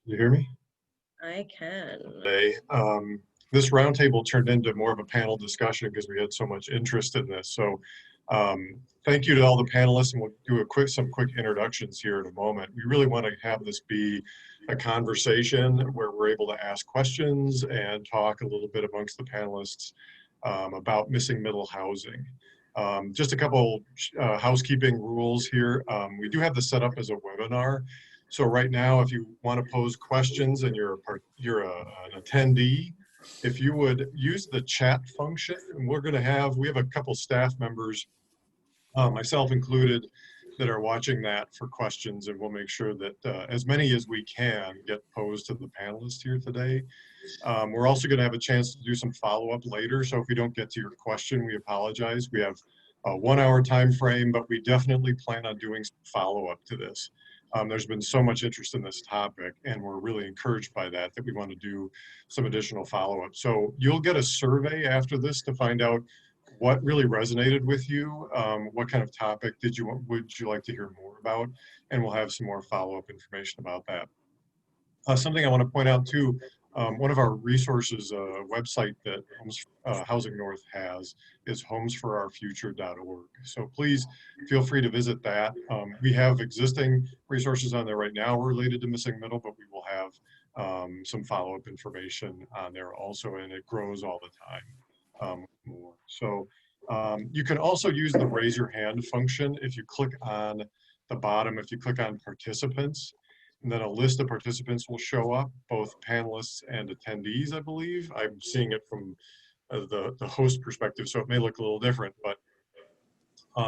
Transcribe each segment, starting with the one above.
You hear me? I can. Today, this roundtable turned into more of a panel discussion because we had so much interest in this. So, thank you to all the panelists, and we'll do some quick introductions here in a moment. We really want to have this be a conversation where we're able to ask questions and talk a little bit amongst the panelists about missing middle housing. Just a couple housekeeping rules here. We do have this set up as a webinar. So right now, if you want to pose questions and you're an attendee, if you would use the chat function, and we have a couple staff members, myself included, that are watching that for questions, and we'll make sure that as many as we can get posed to the panelists here today. We're also going to have a chance to do some follow-up later, so if we don't get to your question, we apologize. We have a 1 hour time frame, but we definitely plan on doing some follow-up to this. There's been so much interest in this topic, and we're really encouraged by that we want to do some additional follow-up. So you'll get a survey after this to find out what really resonated with you, what kind of topic would you like to hear more about, and we'll have some more follow-up information about that. Something I want to point out too, one of our resources, website that Housing North has is homesforourfuture.org. So please feel free to visit that. We have existing resources on there right now related to missing middle, but we will have some follow-up information on there also, and it grows all the time. More. So you can also use the raise your hand function if you click on the bottom, if you click on participants, and then a list of participants will show up, both panelists and attendees, I believe. I'm seeing it from the host perspective, so it may look a little different, but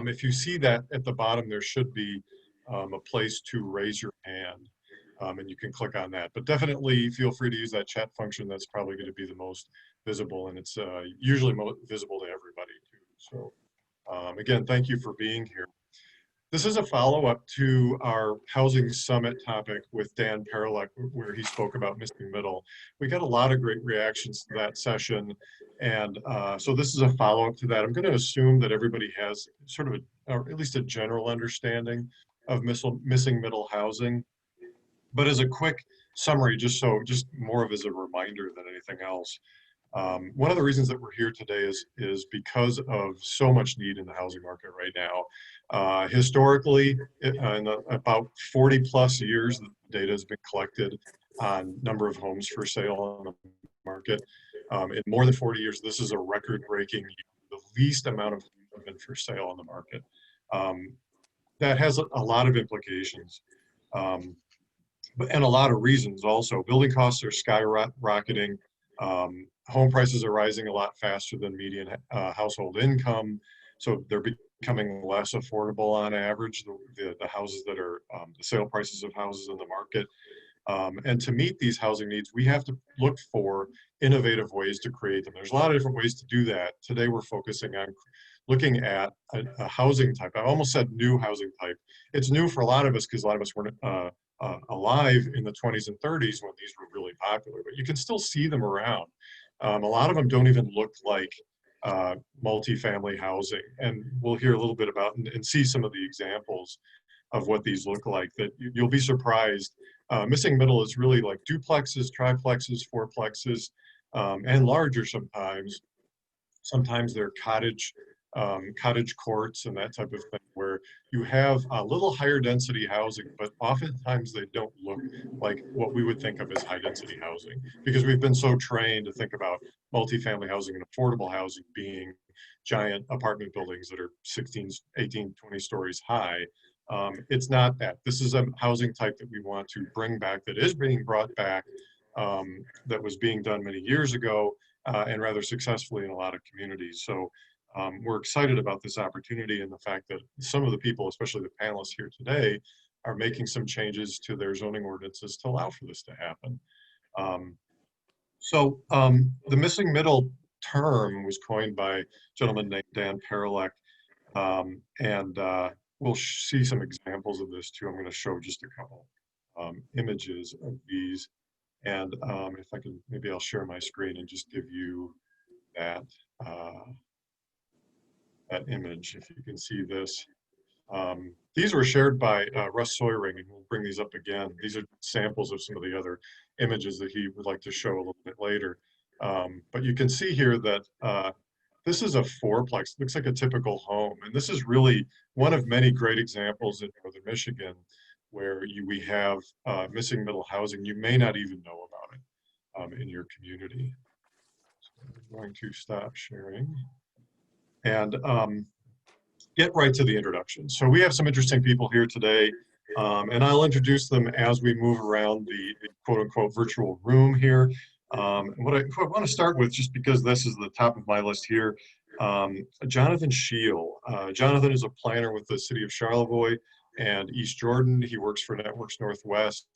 if you see that at the bottom, there should be a place to raise your hand, and you can click on that. But definitely feel free to use that chat function. That's probably going to be the most visible, and it's usually visible to everybody too. So again, thank you for being here. This is a follow-up to our housing summit topic with Dan Parolek, where he spoke about missing middle. We got a lot of great reactions to that session, and so this is a follow-up to that. I'm going to assume that everybody has sort of or at least a general understanding of missing middle housing. But as a quick summary, just more of as a reminder than anything else, one of the reasons that we're here today is because of so much need in the housing market right now. Historically, in about 40 plus years, the data has been collected on number of homes for sale on the market. In more than 40 years, this is a record-breaking, the least amount of homes have been for sale on the market. That has a lot of implications. And a lot of reasons also. Building costs are skyrocketing. Home prices are rising a lot faster than median household income, so they're becoming less affordable on average, the houses that are the sale prices of houses in the market. And to meet these housing needs, we have to look for innovative ways to create them. There's a lot of different ways to do that. Today we're focusing on looking at a housing type. I almost said new housing type. It's new for a lot of us because a lot of us weren't alive in the 20s and 30s when these were really popular, but you can still see them around. A lot of them don't even look like multifamily housing, and we'll hear a little bit about and see some of the examples of what these look like that you'll be surprised. Missing middle is really like duplexes, triplexes, fourplexes, and larger sometimes. Sometimes they're cottage courts and that type of thing, where you have a little higher density housing, but oftentimes they don't look like what we would think of as high density housing, because we've been so trained to think about multifamily housing and affordable housing being giant apartment buildings that are 16, 18, 20 stories high. It's not that. This is a housing type that we want to bring back, that is being brought back, that was being done many years ago, and rather successfully in a lot of communities. So we're excited about this opportunity and the fact that some of the people, especially the panelists here today, are making some changes to their zoning ordinances to allow for this to happen. The missing middle term was coined by a gentleman named Dan Parolek, and we'll see some examples of this too. I'm going to show just a couple images of these, and if I can, maybe I'll share my screen and just give you that that image, if you can see this. These were shared by Russ Soyering, and we'll bring these up again. These are samples of some of the other images that he would like to show a little bit later. But you can see here that this is a fourplex. Looks like a typical home. And this is really one of many great examples in Northern Michigan where we have missing middle housing. You may not even know about it in your community. So I'm going to stop sharing and get right to the introduction. So we have some interesting people here today, and I'll introduce them as we move around the quote unquote virtual room here. What I want to start with, just because this is the top of my list here, Jonathan Scheel. Jonathan is a planner with the city of Charlevoix and East Jordan. He works for Networks Northwest.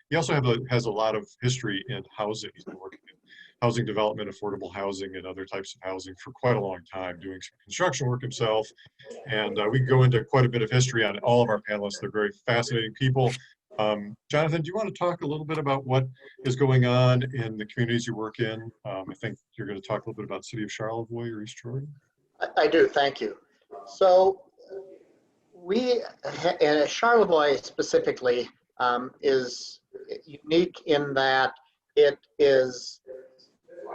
He also has a lot of history in housing. He's been working in housing development, affordable housing, and other types of housing for quite a long time, doing some construction work himself. And we can go into quite a bit of history on all of our panelists. They're very fascinating people. Jonathan, do you want to talk a little bit about what is going on in the communities you work in? I think you're going to talk a little bit about City of Charlevoix or East Jordan. I do, thank you. So we, in Charlevoix specifically, is unique in that it is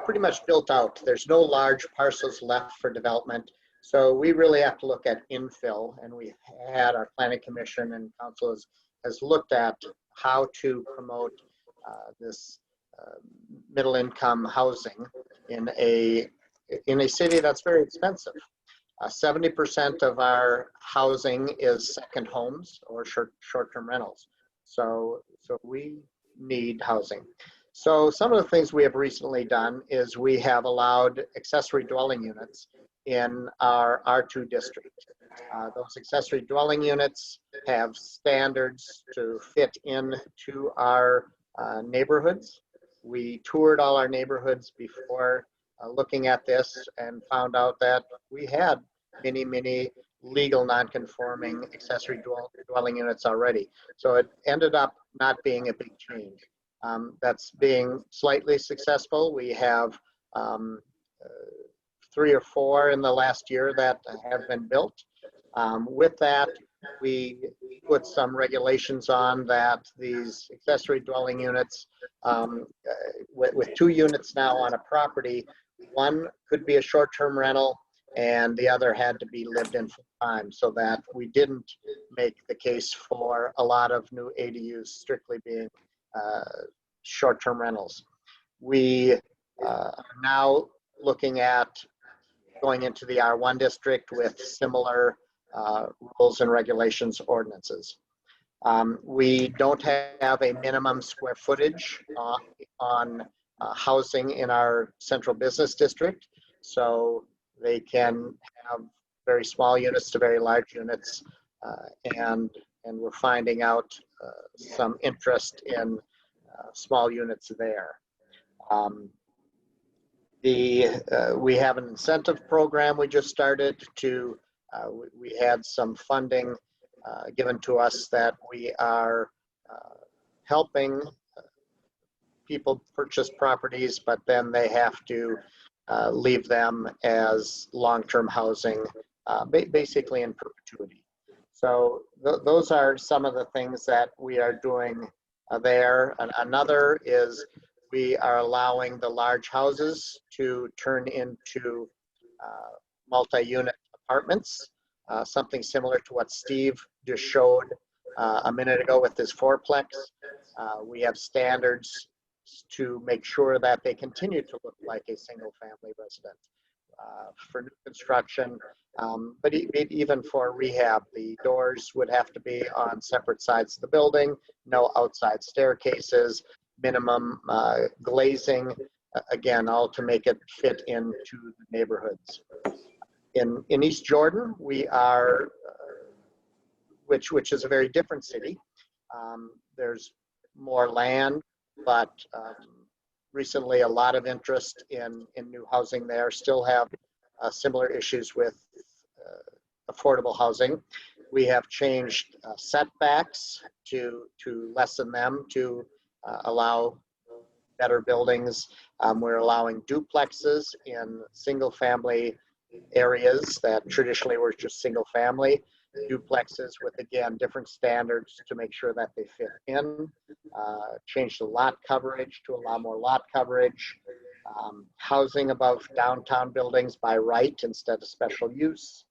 pretty much built out. There's no large parcels left for development. So we really have to look at infill, and we had our planning commission and council has looked at how to promote this middle income housing in a city that's very expensive. 70% of our housing is second homes or short-term rentals. So we need housing. So some of the things we have recently done is we have allowed accessory dwelling units in our R2 district. Those accessory dwelling units have standards to fit into our neighborhoods. We toured all our neighborhoods before looking at this and found out that we had many legal non-conforming accessory dwelling units already. So it ended up not being a big change. That's being slightly successful. We have 3 or 4 in the last year that have been built. With that, we put some regulations on that these accessory dwelling units, with 2 units now on a property, one could be a short-term rental and the other had to be lived in full time, so that we didn't make the case for a lot of new ADUs strictly being short-term rentals. We are now looking at going into the R1 district with similar rules and regulations ordinances. We don't have a minimum square footage on housing in our central business district, so they can have very small units to very large units, and we're finding out some interest in small units there. We have an incentive program we just started to, we had some funding given to us that we are helping people purchase properties, but then they have to leave them as long-term housing, basically in perpetuity. So those are some of the things that we are doing there. And another is we are allowing the large houses to turn into multi-unit apartments, something similar to what Steve just showed a minute ago with his fourplex. We have standards to make sure that they continue to look like a single family residence for new construction, but even for rehab, the doors would have to be on separate sides of the building, no outside staircases, minimum glazing, again, all to make it fit into the neighborhoods. In East Jordan, we are, which is a very different city. There's more land, but recently a lot of interest in new housing there. Still have similar issues with affordable housing. We have changed setbacks to lessen them to allow better buildings. We're allowing duplexes in single family areas that traditionally were just single family. duplexes with, again, different standards to make sure that they fit in. Change the lot coverage to allow more lot coverage. Housing above downtown buildings by right instead of special use.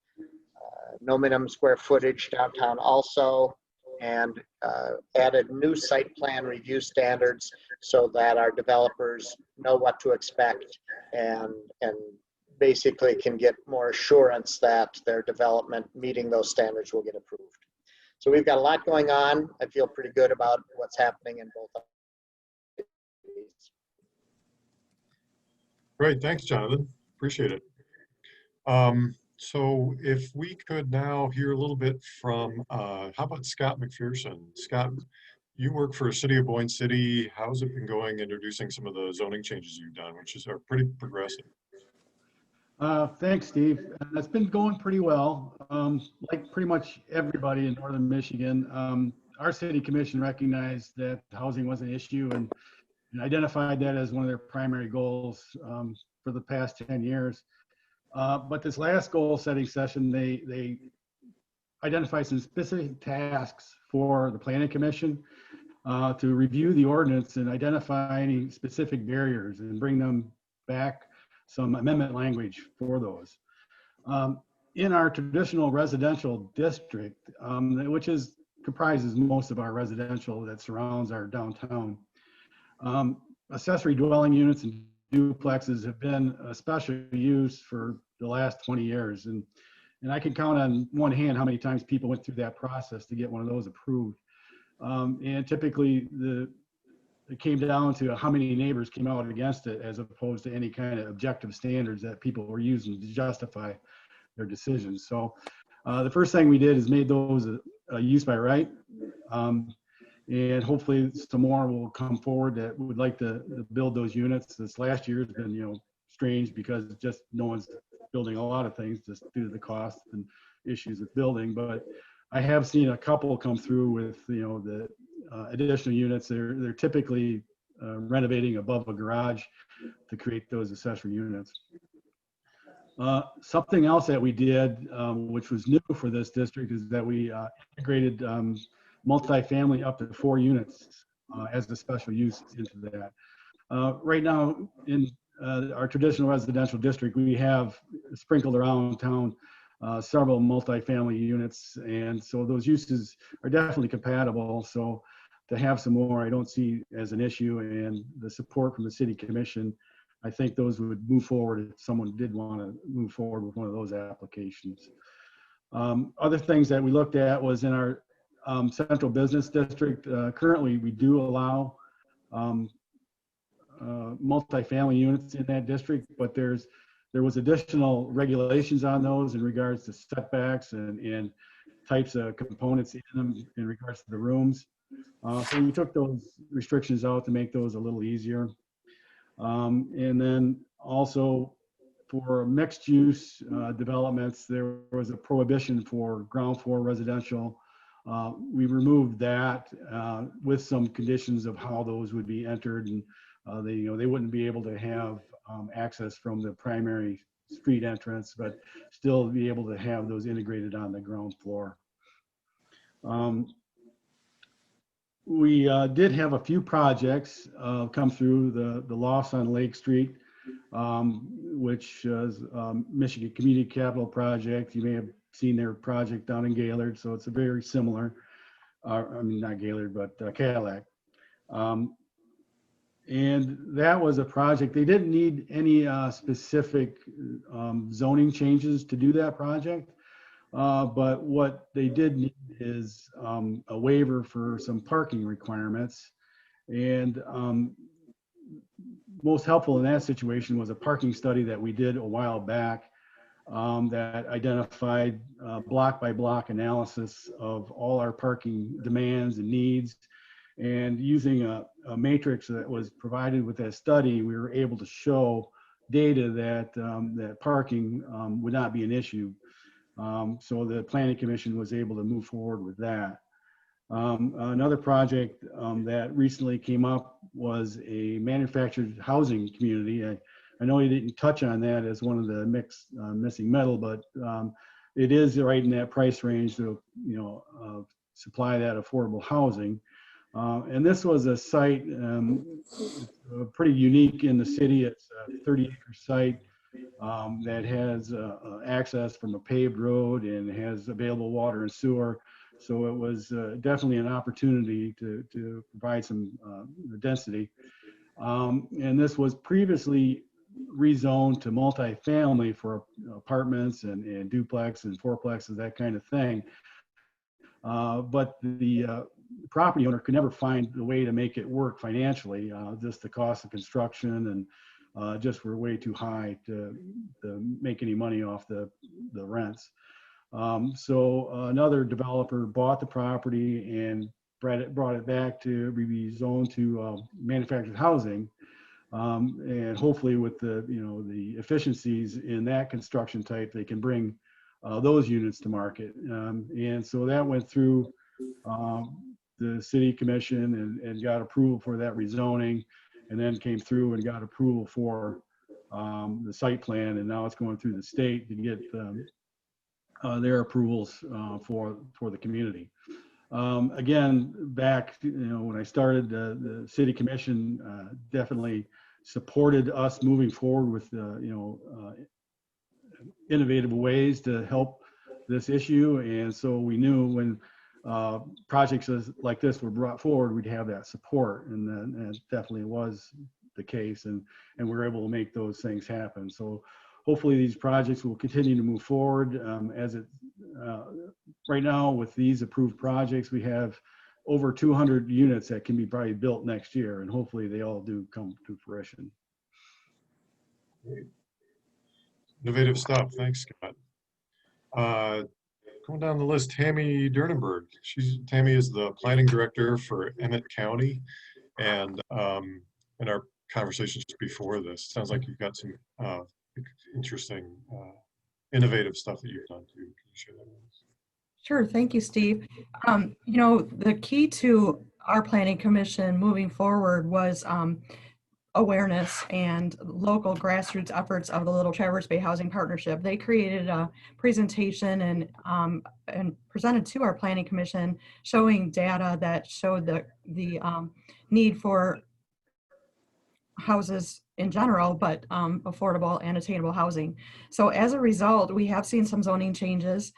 No minimum square footage downtown also, and added new site plan review standards so that our developers know what to expect and basically can get more assurance that their development meeting those standards will get approved. So we've got a lot going on. I feel pretty good about what's happening in both of these. Great, thanks, Jonathan. Appreciate it. So if we could now hear a little bit from, how about Scott McPherson? Scott, you work for City of Boyne City. How's it been going introducing some of the zoning changes you've done, which are pretty progressive? Thanks, Steve. It's been going pretty well. Like pretty much everybody in northern Michigan, our city commission recognized that housing was an issue and identified that as one of their primary goals for the past 10 years. But this last goal setting session, they identified some specific tasks for the planning commission to review the ordinance and identify any specific barriers and bring them back some amendment language for those. In our traditional residential district, which comprises most of our residential that surrounds our downtown, accessory dwelling units and duplexes have been a special use for the last 20 years. And I can count on one hand how many times people went through that process to get one of those approved. And typically it came down to how many neighbors came out against it as opposed to any kind of objective standards that people were using to justify their decisions. So the first thing we did is made those a use by right. And hopefully some more will come forward that would like to build those units. This last year has been, strange because just no one's building a lot of things just due to the cost and issues with building. But I have seen a couple come through with, the additional units. They're typically renovating above a garage to create those accessory units. Something else that we did, which was new for this district, is that we integrated multifamily up to 4 units as a special use into that. Right now in our traditional residential district, we have sprinkled around town several multifamily units, and so those uses are definitely compatible. So to have some more, I don't see as an issue, and the support from the city commission, I think those would move forward if someone did want to move forward with one of those applications. Other things that we looked at was in our central business district. Currently, we do allow multifamily units in that district, but there was additional regulations on those in regards to setbacks and types of components in them in regards to the rooms. So we took those restrictions out to make those a little easier. And then also for mixed use developments, there was a prohibition for ground floor residential. We removed that with some conditions of how those would be entered, and they wouldn't be able to have access from the primary street entrance, but still be able to have those integrated on the ground floor. We did have a few projects come through the loss on Lake Street, which is Michigan Community Capital Project. You may have seen their project down in Gaylord, so it's a very similar, I mean, not Gaylord, but Cadillac. And that was a project, they didn't need any specific zoning changes to do that project. But what they did need is a waiver for some parking requirements. And most helpful in that situation was a parking study that we did a while back that identified block by block analysis of all our parking demands and needs. And using a matrix that was provided with that study, we were able to show data that that parking would not be an issue. So the Planning Commission was able to move forward with that. Another project that recently came up was a manufactured housing community. I know you didn't touch on that as one of the missing middle, but it is right in that price range to, supply that affordable housing. And this was a site pretty unique in the city. It's a 30-acre site that has access from a paved road and has available water and sewer. So it was definitely an opportunity to provide some density. And this was previously rezoned to multifamily for apartments and duplex and fourplexes, that kind of thing. But the property owner could never find a way to make it work financially. Just the cost of construction and just were way too high to make any money off the rents. So another developer bought the property and brought it back to be zoned to manufactured housing. And hopefully with the efficiencies in that construction type, they can bring those units to market. And so that went through the city commission and got approval for that rezoning, and then came through and got approval for the site plan, and now it's going through the state to get their approvals for the community. Again, back when I started, the city commission definitely supported us moving forward with innovative ways to help this issue, and so we knew when projects like this were brought forward, we'd have that support, and that definitely was the case, and we were able to make those things happen. So hopefully these projects will continue to move forward. Right now with these approved projects, we have over 200 units that can be probably built next year, and hopefully they all do come to fruition. Great. Innovative stuff. Thanks, Scott. Going down the list, Tammy Dernenberg. Tammy is the planning director for Emmett County, and in our conversations before this, sounds like you've got some interesting, innovative stuff that you've done too. Can you share that with us? Sure. Thank you, Steve. The key to our planning commission moving forward was awareness and local grassroots efforts of the Little Traverse Bay Housing Partnership. They created a presentation and presented to our planning commission showing data that showed the need for houses in general, but affordable and attainable housing. So as a result, we have seen some zoning changes.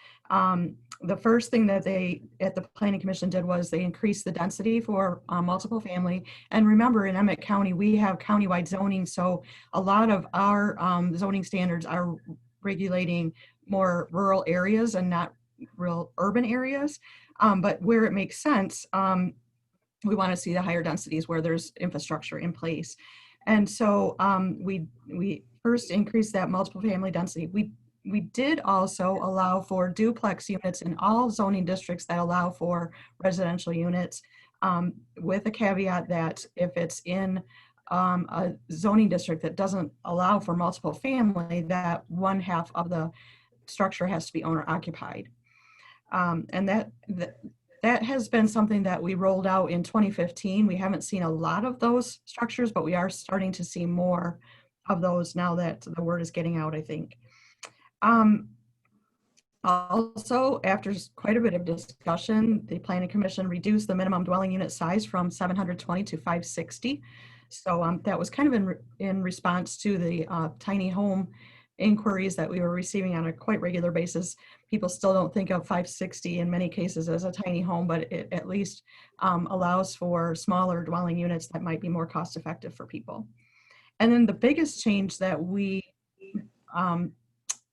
The first thing that they at the Planning Commission did was they increased the density for multiple family. And remember, in Emmett County, we have countywide zoning, so a lot of our zoning standards are regulating more rural areas and not real urban areas. But where it makes sense, we want to see the higher densities where there's infrastructure in place. And so we first increased that multiple family density. We did also allow for duplex units in all zoning districts that allow for residential units, with a caveat that if it's in a zoning district that doesn't allow for multiple family, that one half of the structure has to be owner occupied. And that has been something that we rolled out in 2015. We haven't seen a lot of those structures, but we are starting to see more of those now that the word is getting out, I think. Also, after quite a bit of discussion, the Planning Commission reduced the minimum dwelling unit size from 720 to 560. So that was kind of in response to the tiny home inquiries that we were receiving on a quite regular basis. People still don't think of 560 in many cases as a tiny home, but it at least allows for smaller dwelling units that might be more cost effective for people. And then the biggest change that we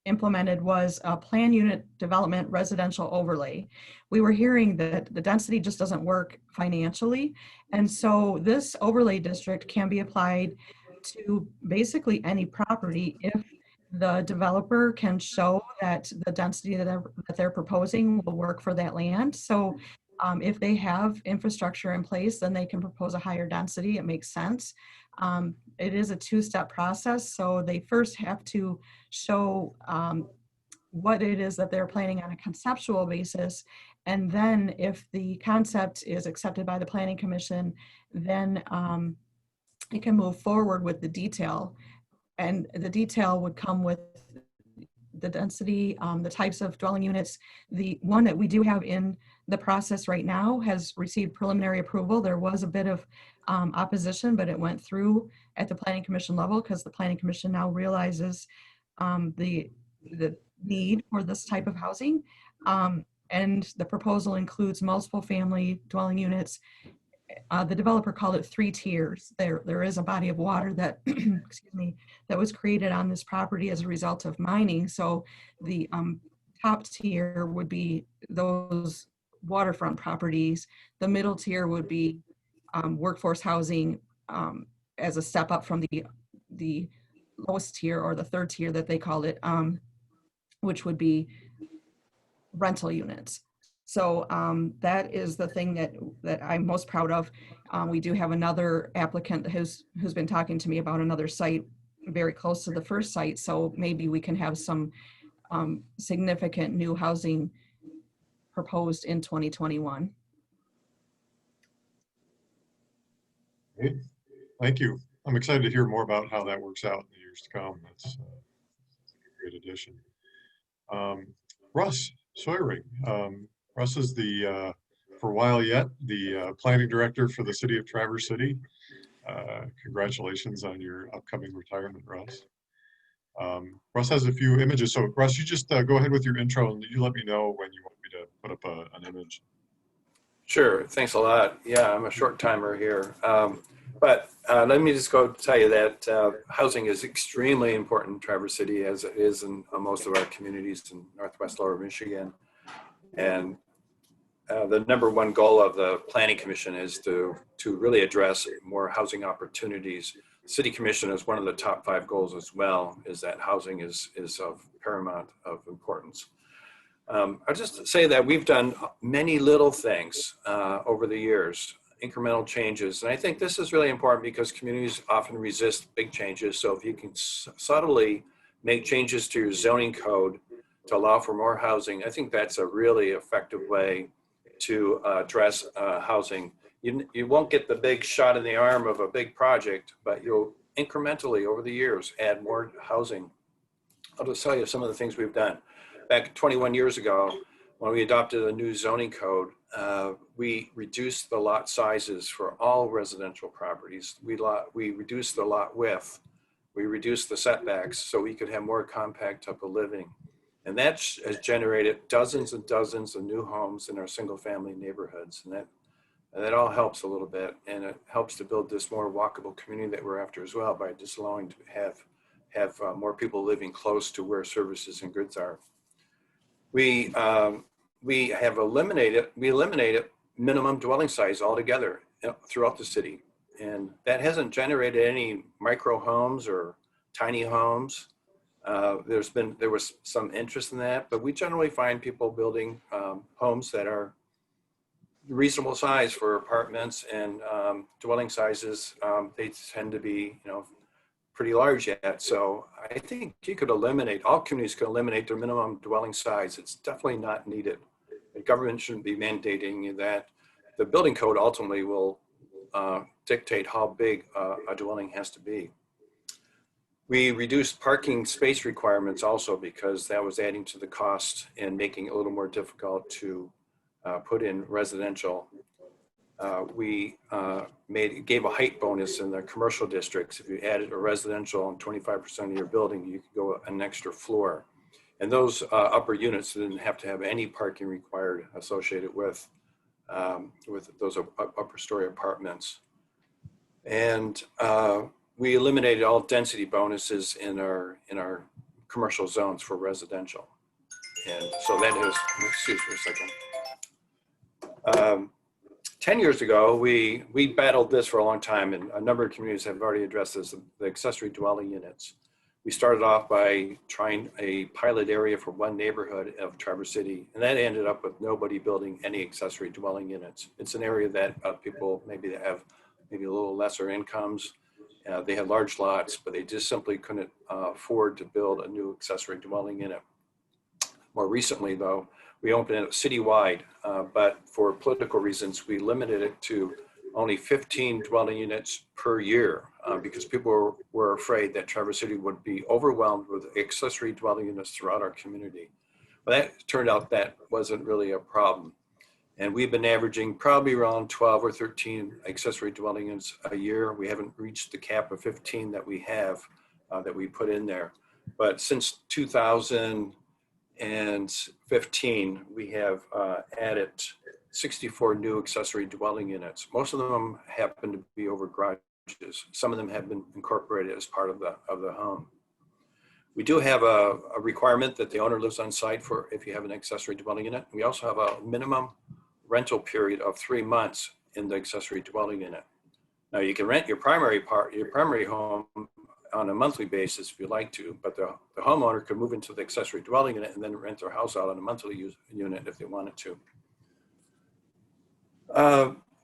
implemented was a plan unit development residential overlay. We were hearing that the density just doesn't work financially. And so this overlay district can be applied to basically any property if the developer can show that the density that they're proposing will work for that land. So if they have infrastructure in place, then they can propose a higher density. It makes sense. It is a two-step process. So they first have to show what it is that they're planning on a conceptual basis. And then if the concept is accepted by the Planning Commission, then it can move forward with the detail. And the detail would come with the density, the types of dwelling units. The one that we do have in the process right now has received preliminary approval. There was a bit of opposition, but it went through at the Planning Commission level because the Planning Commission now realizes the need for this type of housing. And the proposal includes multiple family dwelling units. The developer called it 3 tiers. There is a body of water that, excuse me, that was created on this property as a result of mining. So the top tier would be those waterfront properties. The middle tier would be workforce housing as a step up from the lowest tier, or the 3rd tier that they called it, which would be rental units. So that is the thing that I'm most proud of. We do have another applicant who's been talking to me about another site very close to the first site. So maybe we can have some significant new housing proposed in 2021. Great. Thank you. I'm excited to hear more about how that works out in the years to come. That's a great addition. Russ Sawyering. Russ is for a while yet, the planning director for the city of Traverse City. Congratulations on your upcoming retirement, Russ. Russ has a few images. So Russ, you just go ahead with your intro and you let me know when you want me to put up an image. Sure, thanks a lot. Yeah, I'm a short timer here. But let me just go tell you that housing is extremely important in Traverse City, as it is in most of our communities in Northwest Lower Michigan. And the #1 goal of the Planning Commission is to really address more housing opportunities. City Commission is one of the top 5 goals as well, is that housing is of paramount of importance. I'll just say that we've done many little things over the years, incremental changes. And I think this is really important because communities often resist big changes. So if you can subtly make changes to your zoning code to allow for more housing, I think that's a really effective way to address housing. You won't get the big shot in the arm of a big project, but you'll incrementally over the years add more housing. I'll just tell you some of the things we've done. Back 21 years ago, when we adopted a new zoning code, we reduced the lot sizes for all residential properties. We reduced the lot width. We reduced the setbacks so we could have more compact type of living. And that has generated dozens and dozens of new homes in our single family neighborhoods. And that all helps a little bit. And it helps to build this more walkable community that we're after as well, by just allowing to have more people living close to where services and goods are. We eliminated minimum dwelling size altogether throughout the city. And that hasn't generated any micro homes or tiny homes. There was some interest in that, but we generally find people building homes that are reasonable size for apartments, and dwelling sizes, they tend to be, pretty large yet. So I think all communities could eliminate their minimum dwelling size. It's definitely not needed. The government shouldn't be mandating that. The building code ultimately will dictate how big a dwelling has to be. We reduced parking space requirements also because that was adding to the cost and making it a little more difficult to put in residential. We gave a height bonus in the commercial districts. If you added a residential on 25% of your building, you could go an extra floor. And those upper units didn't have to have any parking required associated with those upper story apartments. And we eliminated all density bonuses in our commercial zones for residential. And so that is, excuse me a second. 10 years ago, we battled this for a long time, and a number of communities have already addressed this, the accessory dwelling units. We started off by trying a pilot area for one neighborhood of Traverse City, and that ended up with nobody building any accessory dwelling units. It's an area that people maybe have a little lesser incomes. They had large lots, but they just simply couldn't afford to build a new accessory dwelling unit. More recently, though, we opened it citywide, but for political reasons, we limited it to only 15 dwelling units per year because people were afraid that Traverse City would be overwhelmed with accessory dwelling units throughout our community. But that turned out that wasn't really a problem. And we've been averaging probably around 12 or 13 accessory dwelling units a year. We haven't reached the cap of 15 that we have that we put in there. But since 2015, we have added 64 new accessory dwelling units. Most of them happen to be over garages. Some of them have been incorporated as part of the home. We do have a requirement that the owner lives on site for if you have an accessory dwelling unit. We also have a minimum rental period of 3 months in the accessory dwelling unit. Now you can rent your primary home on a monthly basis if you like to, but the homeowner could move into the accessory dwelling unit and then rent their house out on a monthly unit if they wanted to.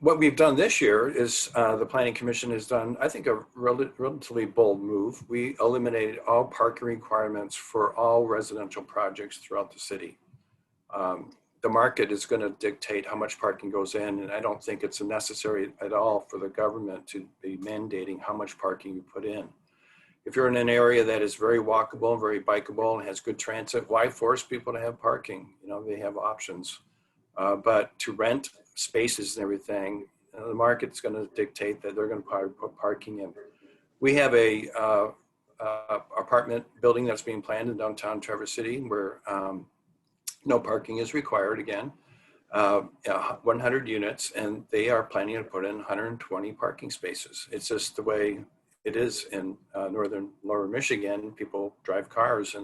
What we've done this year is the Planning Commission has done, I think, a relatively bold move. We eliminated all parking requirements for all residential projects throughout the city. The market is going to dictate how much parking goes in, and I don't think it's necessary at all for the government to be mandating how much parking you put in. If you're in an area that is very walkable, very bikeable, and has good transit, why force people to have parking? You know, they have options. But to rent spaces and everything, the market's going to dictate that they're going to put parking in. We have a apartment building that's being planned in downtown Traverse City where no parking is required again, 100 units, and they are planning to put in 120 parking spaces. It's just the way it is in northern lower Michigan. People drive cars,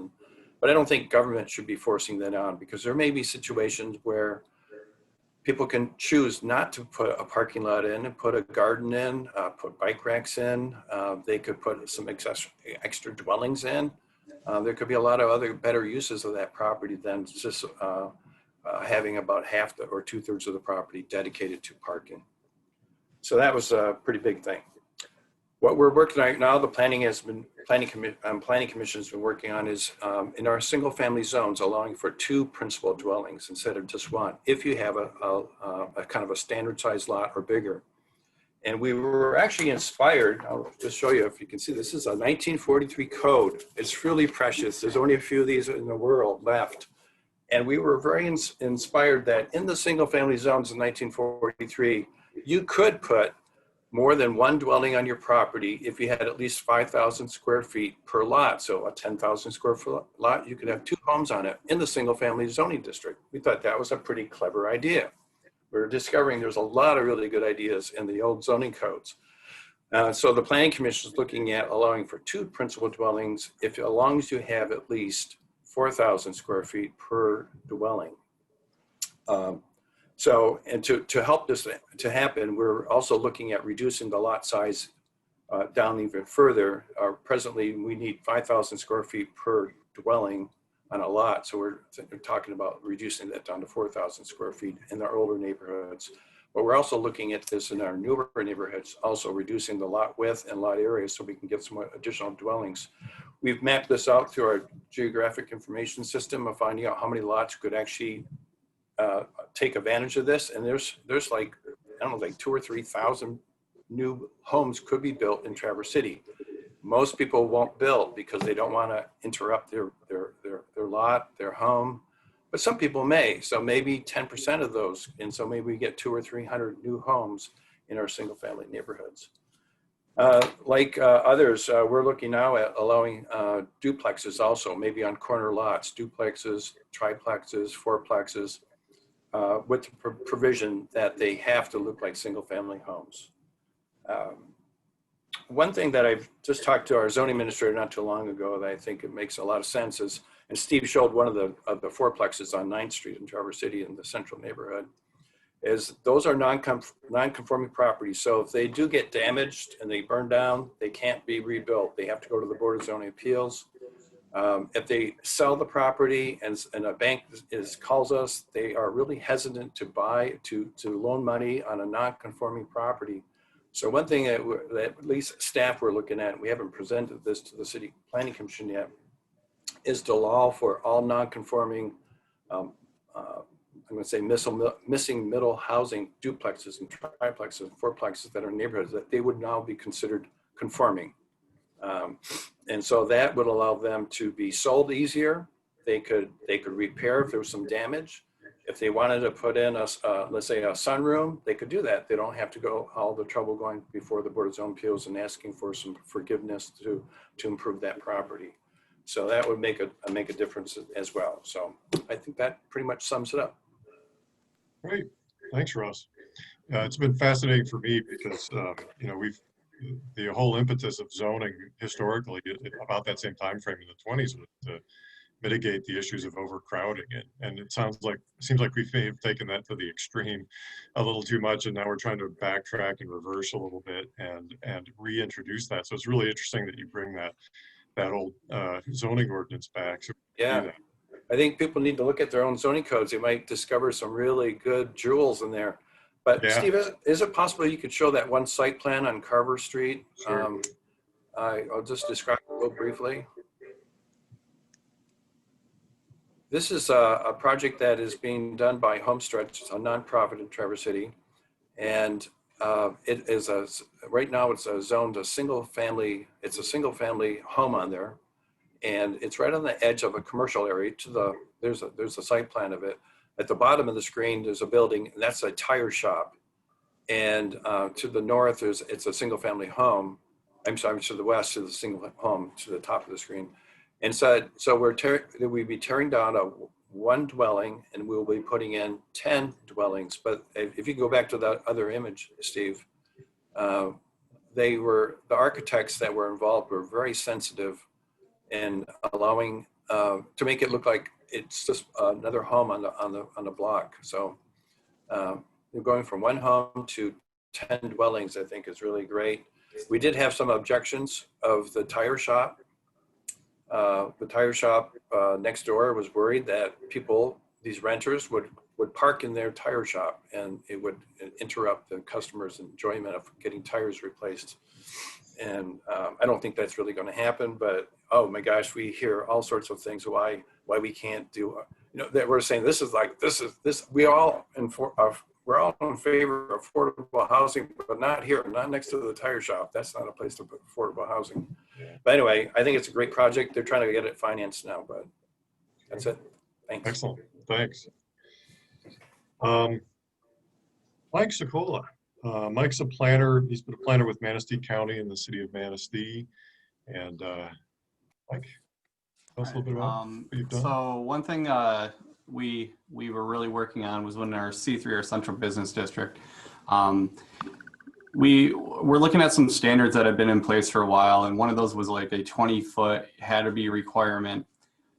but I don't think government should be forcing that on, because there may be situations where people can choose not to put a parking lot in and put a garden in, put bike racks in. They could put some extra dwellings in. There could be a lot of other better uses of that property than just having about half or 2/3 of the property dedicated to parking. So that was a pretty big thing. What we're working on right now, the Planning Commission has been working on is in our single family zones, allowing for 2 principal dwellings instead of just 1, if you have a kind of a standard size lot or bigger. And we were actually inspired, I'll just show you if you can see, this is a 1943 code. It's really precious. There's only a few of these in the world left. And we were very inspired that in the single family zones in 1943, you could put more than 1 dwelling on your property if you had at least 5,000 square feet per lot. So a 10,000 square foot lot, you could have 2 homes on it in the single family zoning district. We thought that was a pretty clever idea. We're discovering there's a lot of really good ideas in the old zoning codes. So the Planning Commission is looking at allowing for 2 principal dwellings as long as you have at least 4,000 square feet per dwelling. And to help this to happen, we're also looking at reducing the lot size down even further. Presently, we need 5,000 square feet per dwelling on a lot. So we're talking about reducing that down to 4,000 square feet in our older neighborhoods. But we're also looking at this in our newer neighborhoods, also reducing the lot width and lot area so we can get some additional dwellings. We've mapped this out through our geographic information system of finding out how many lots could actually take advantage of this. And there's like, I don't know, like 2,000 or 3,000 new homes could be built in Traverse City. Most people won't build because they don't want to interrupt their lot, their home, but some people may. So maybe 10% of those. And so maybe we get 200 or 300 new homes in our single family neighborhoods. Like others, we're looking now at allowing duplexes also, maybe on corner lots, duplexes, triplexes, fourplexes, with the provision that they have to look like single family homes. One thing that I've just talked to our zoning administrator not too long ago that I think it makes a lot of sense is, and Steve showed one of the fourplexes on 9th Street in Traverse City in the central neighborhood, is those are non-conforming properties. So if they do get damaged and they burn down, they can't be rebuilt. They have to go to the Board of Zoning Appeals. If they sell the property and a bank calls us, they are really hesitant to loan money on a non-conforming property. So one thing that at least staff were looking at, we haven't presented this to the City Planning Commission yet, is to allow for all non-conforming I'm going to say missing middle housing duplexes and triplexes and fourplexes that are in neighborhoods, that they would now be considered conforming. And so that would allow them to be sold easier. They could repair if there was some damage. If they wanted to put in let's say a sunroom, they could do that. They don't have to go all the trouble going before the Board of Zone Appeals and asking for some forgiveness to improve that property. So that would make a difference as well. So I think that pretty much sums it up. Great, thanks, Russ. It's been fascinating for me because you know, the whole impetus of zoning historically about that same time frame in the 20s was to mitigate the issues of overcrowding, and it seems like we've taken that to the extreme a little too much, and now we're trying to backtrack and reverse a little bit and reintroduce that. So it's really interesting that you bring that old zoning ordinance back. So yeah, I think people need to look at their own zoning codes. They might discover some really good jewels in there. But yeah. Steve, is it possible you could show that one site plan on Carver Street? Sure. I'll just describe it real briefly. This is a project that is being done by Homestead, a nonprofit in Traverse City. And it is right now it's zoned a single family home on there. And it's right on the edge of a commercial area there's a site plan of it. At the bottom of the screen, there's a building, and that's a tire shop. And to the north, it's a single family home. I'm sorry, to the west is a single home to the top of the screen. And so we'd be tearing down one dwelling, and we'll be putting in 10 dwellings. But if you go back to that other image, Steve, the architects that were involved were very sensitive in allowing to make it look like it's just another home on the block. So going from one home to 10 dwellings, I think, is really great. We did have some objections of the tire shop. The tire shop next door was worried that these renters would park in their tire shop, and it would interrupt the customer's enjoyment of getting tires replaced. And I don't think that's really going to happen, but oh my gosh, we hear all sorts of things why we can't do, that we're saying we're all in favor of affordable housing, but not here, not next to the tire shop. That's not a place to put affordable housing. Yeah. But anyway, I think it's a great project. They're trying to get it financed now, but that's it. Thanks. Excellent. Thanks. Mike Sikola. Mike's a planner. He's been a planner with Manistee County in the city of Manistee. And Mike, tell us a little bit about what you've done. So one thing we were really working on was when our C3, our Central Business District, we were looking at some standards that had been in place for a while, and one of those was like a 20-foot had to be requirement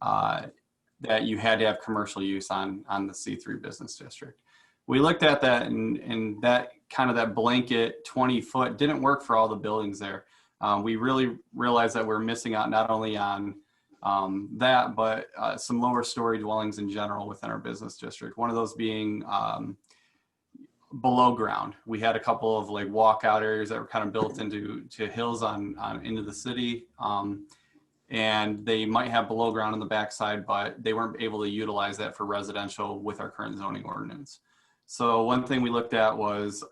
that you had to have commercial use on the C3 business district. We looked at that, and that kind of that blanket 20-foot didn't work for all the buildings there. We really realized that we're missing out not only on that, but some lower story dwellings in general within our business district. One of those being below ground. We had a couple of like walkout areas that were kind of built into hills into the city. And they might have below ground on the backside, but they weren't able to utilize that for residential with our current zoning ordinance. So one thing we looked at was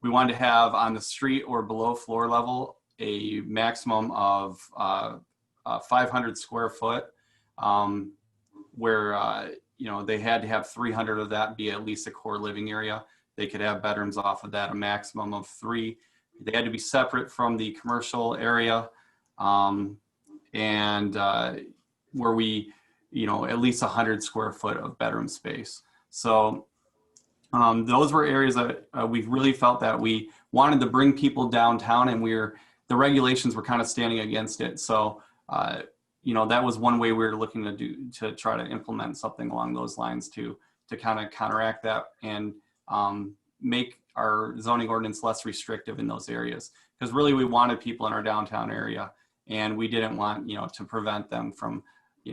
we wanted to have on the street or below floor level a maximum of 500 square foot, where they had to have 300 of that be at least a core living area. They could have bedrooms off of that, a maximum of 3. They had to be separate from the commercial area, and where we, at least 100 square foot of bedroom space. So those were areas that we really felt that we wanted to bring people downtown, and the regulations were kind of standing against it. So that was one way we were looking to try to implement something along those lines to kind of counteract that and make our zoning ordinance less restrictive in those areas. Because really we wanted people in our downtown area, and we didn't want, to prevent them from,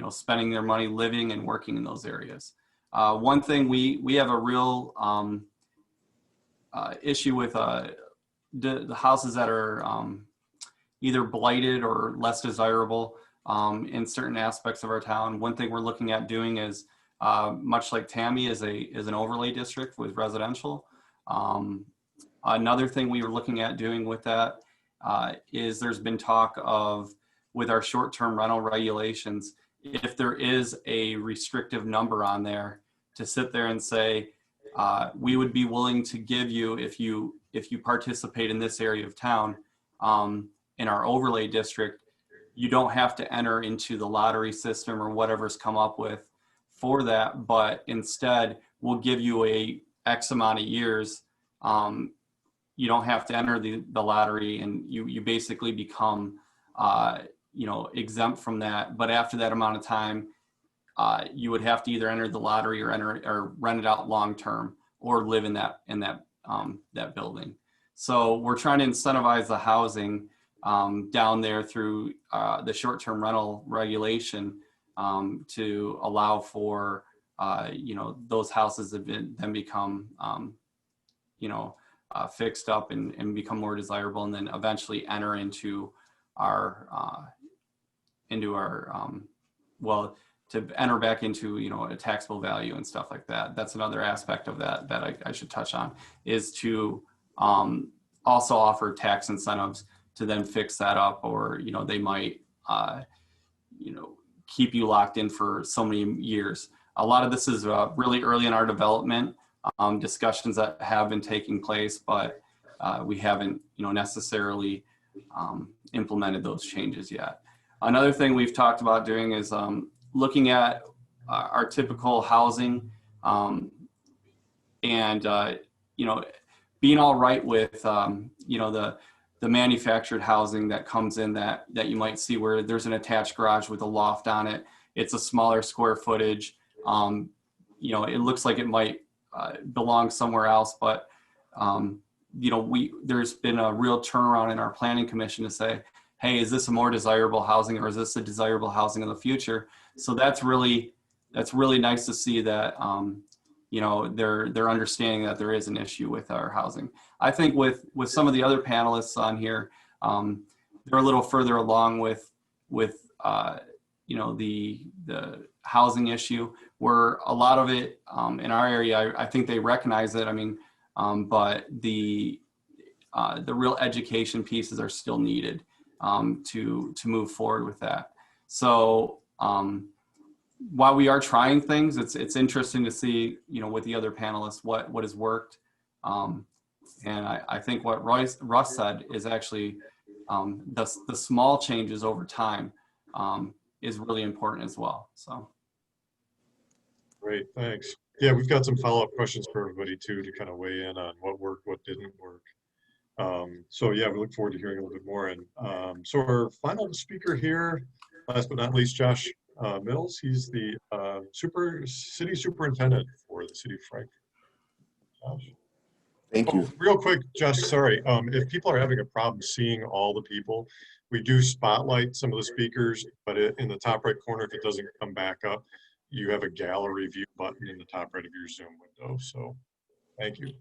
spending their money living and working in those areas. One thing we have a real issue with the houses that are either blighted or less desirable in certain aspects of our town. One thing we're looking at doing is much like Tammy, is an overlay district with residential. Another thing we were looking at doing with that is there's been talk of, with our short-term rental regulations, if there is a restrictive number on there, to sit there and say, we would be willing to give you, if you participate in this area of town, in our overlay district, you don't have to enter into the lottery system or whatever's come up with for that, but instead we'll give you a X amount of years. You don't have to enter the lottery, and you basically become exempt from that. But after that amount of time, you would have to either enter the lottery or rent it out long term, or live in that building. So we're trying to incentivize the housing down there through the short-term rental regulation to allow for those houses that then become fixed up and become more desirable, and then eventually enter into our to enter back into a taxable value and stuff like that. That's another aspect of that I should touch on, is to also offer tax incentives to then fix that up, or they might keep you locked in for so many years. A lot of this is really early in our development, discussions that have been taking place, but we haven't necessarily implemented those changes yet. Another thing we've talked about doing is looking at our typical housing, and being all right with the manufactured housing that comes in that you might see, where there's an attached garage with a loft on it. It's a smaller square footage. It looks like it might belong somewhere else, but there's been a real turnaround in our planning commission to say, hey, is this a more desirable housing, or is this a desirable housing in the future? So that's really nice to see that they're understanding that there is an issue with our housing. I think with some of the other panelists on here, they're a little further along with the housing issue, where a lot of it in our area, I think they recognize it. I mean, but the real education pieces are still needed to move forward with that. So while we are trying things, it's interesting to see, with the other panelists, what has worked. And I think what Russ said is actually the small changes over time is really important as well. So. Great, thanks. Yeah, we've got some follow-up questions for everybody too, to kind of weigh in on what worked, what didn't work. So yeah, we look forward to hearing a little bit more. And so our final speaker here, last but not least, Josh Mills. He's the city superintendent for the city of Frankfort. Josh. Thank you. Real quick, Josh, sorry. If people are having a problem seeing all the people, we do spotlight some of the speakers, but in the top right corner, if it doesn't come back up, you have a gallery view button in the top right of your Zoom window. So thank you.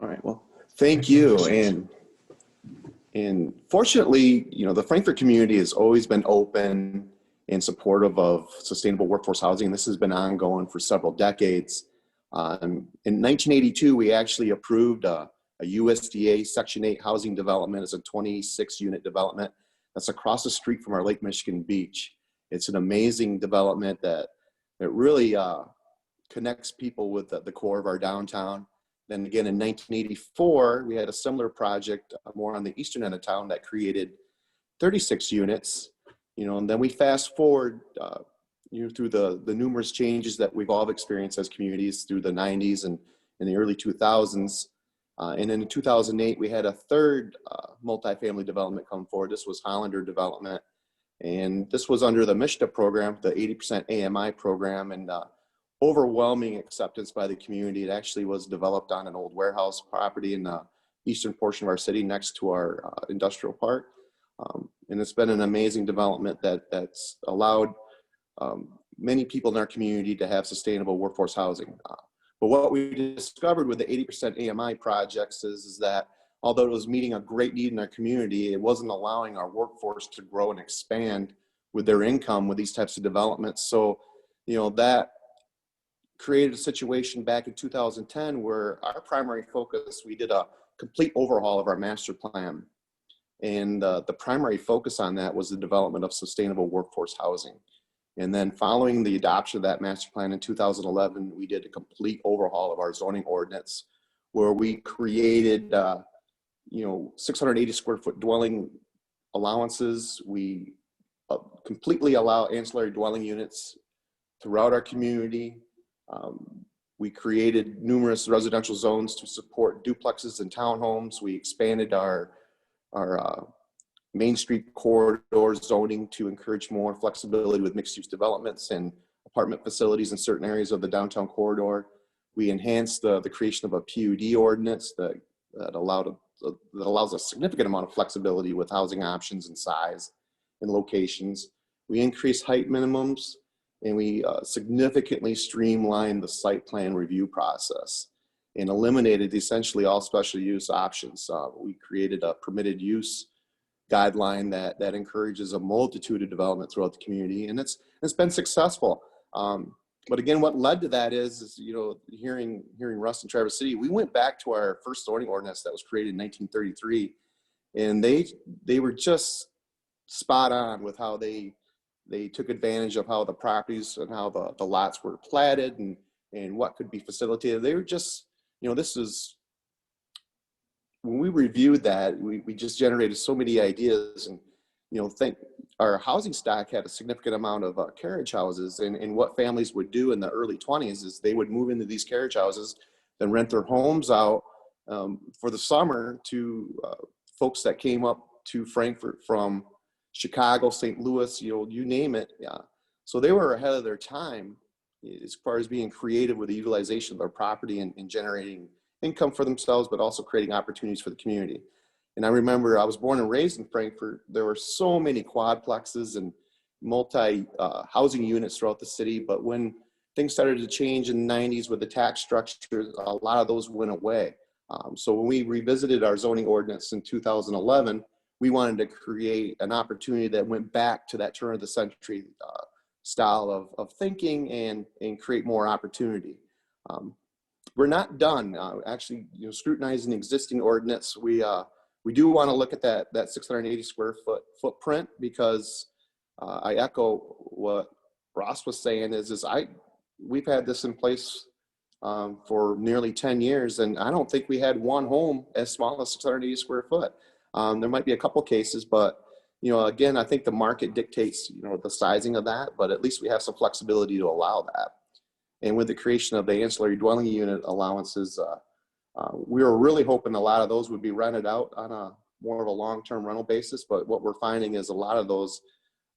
All right, well, thank you. And fortunately, the Frankfort community has always been open and supportive of sustainable workforce housing. This has been ongoing for several decades. In 1982, we actually approved a USDA Section 8 housing development as a 26-unit development that's across the street from our Lake Michigan beach. It's an amazing development that really connects people with the core of our downtown. Then again, in 1984, we had a similar project more on the eastern end of town that created 36 units. And then we fast forward through the numerous changes that we've all experienced as communities through the 90s and in the early 2000s. And in 2008, we had a third multifamily development come forward. This was Hollander Development. And this was under the MISHDA program, the 80% AMI program, and overwhelming acceptance by the community. It actually was developed on an old warehouse property in the eastern portion of our city next to our industrial park. And it's been an amazing development that's allowed many people in our community to have sustainable workforce housing. But what we discovered with the 80% AMI projects is that although it was meeting a great need in our community, it wasn't allowing our workforce to grow and expand with their income with these types of developments. So that created a situation back in 2010 where our primary focus, we did a complete overhaul of our master plan. And the primary focus on that was the development of sustainable workforce housing. And then following the adoption of that master plan in 2011, we did a complete overhaul of our zoning ordinance where we created, 680 square foot dwelling allowances. We completely allow ancillary dwelling units throughout our community. We created numerous residential zones to support duplexes and townhomes. We expanded our Main Street corridor zoning to encourage more flexibility with mixed-use developments and apartment facilities in certain areas of the downtown corridor. We enhanced the creation of a PUD ordinance that allows a significant amount of flexibility with housing options and size and locations. We increased height minimums, and we significantly streamlined the site plan review process and eliminated essentially all special use options. We created a permitted use guideline that encourages a multitude of development throughout the community, and it's been successful. But again, what led to that is hearing Russ in Traverse City, we went back to our first zoning ordinance that was created in 1933, and they were just spot on with how they took advantage of how the properties and how the lots were platted and what could be facilitated. They were just, this is, when we reviewed that, we just generated so many ideas, and think our housing stock had a significant amount of carriage houses, and what families would do in the early 20s is they would move into these carriage houses, then rent their homes out for the summer to folks that came up to Frankfort from Chicago, St. Louis, you name it. Yeah. So they were ahead of their time as far as being creative with the utilization of their property and generating income for themselves, but also creating opportunities for the community. And I remember I was born and raised in Frankfort. There were so many quadplexes and multi-housing units throughout the city. But when things started to change in the 90s with the tax structure, a lot of those went away. So when we revisited our zoning ordinance in 2011, we wanted to create an opportunity that went back to that turn of the century style of thinking and create more opportunity. We're not done. Actually, scrutinizing existing ordinance, we do want to look at that 680 square foot footprint, because I echo what Ross was saying we've had this in place for nearly 10 years, and I don't think we had one home as small as 680 square foot. There might be a couple cases, but again, I think the market dictates the sizing of that, but at least we have some flexibility to allow that. And with the creation of the ancillary dwelling unit allowances, we were really hoping a lot of those would be rented out on a more of a long-term rental basis. But what we're finding is a lot of those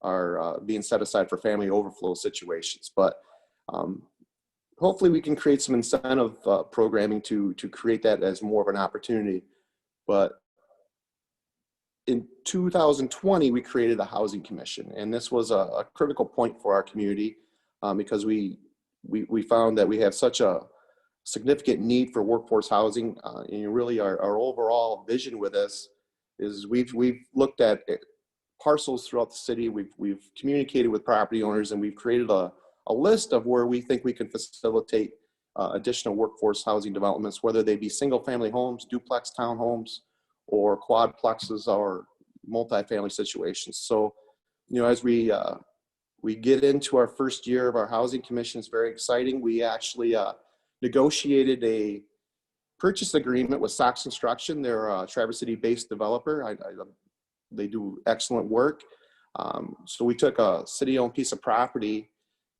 are being set aside for family overflow situations. But hopefully we can create some incentive programming to create that as more of an opportunity. But in 2020, we created a housing commission, and this was a critical point for our community because we found that we have such a significant need for workforce housing, and really our overall vision with this is we've looked at parcels throughout the city. We've communicated with property owners, and we've created a list of where we think we can facilitate additional workforce housing developments, whether they be single family homes, duplex townhomes, or quadplexes or multifamily situations. So, as we get into our first year of our housing commission, it's very exciting. We actually negotiated a purchase agreement with Sox Construction. They're a Traverse City-based developer. They do excellent work. So we took a city-owned piece of property,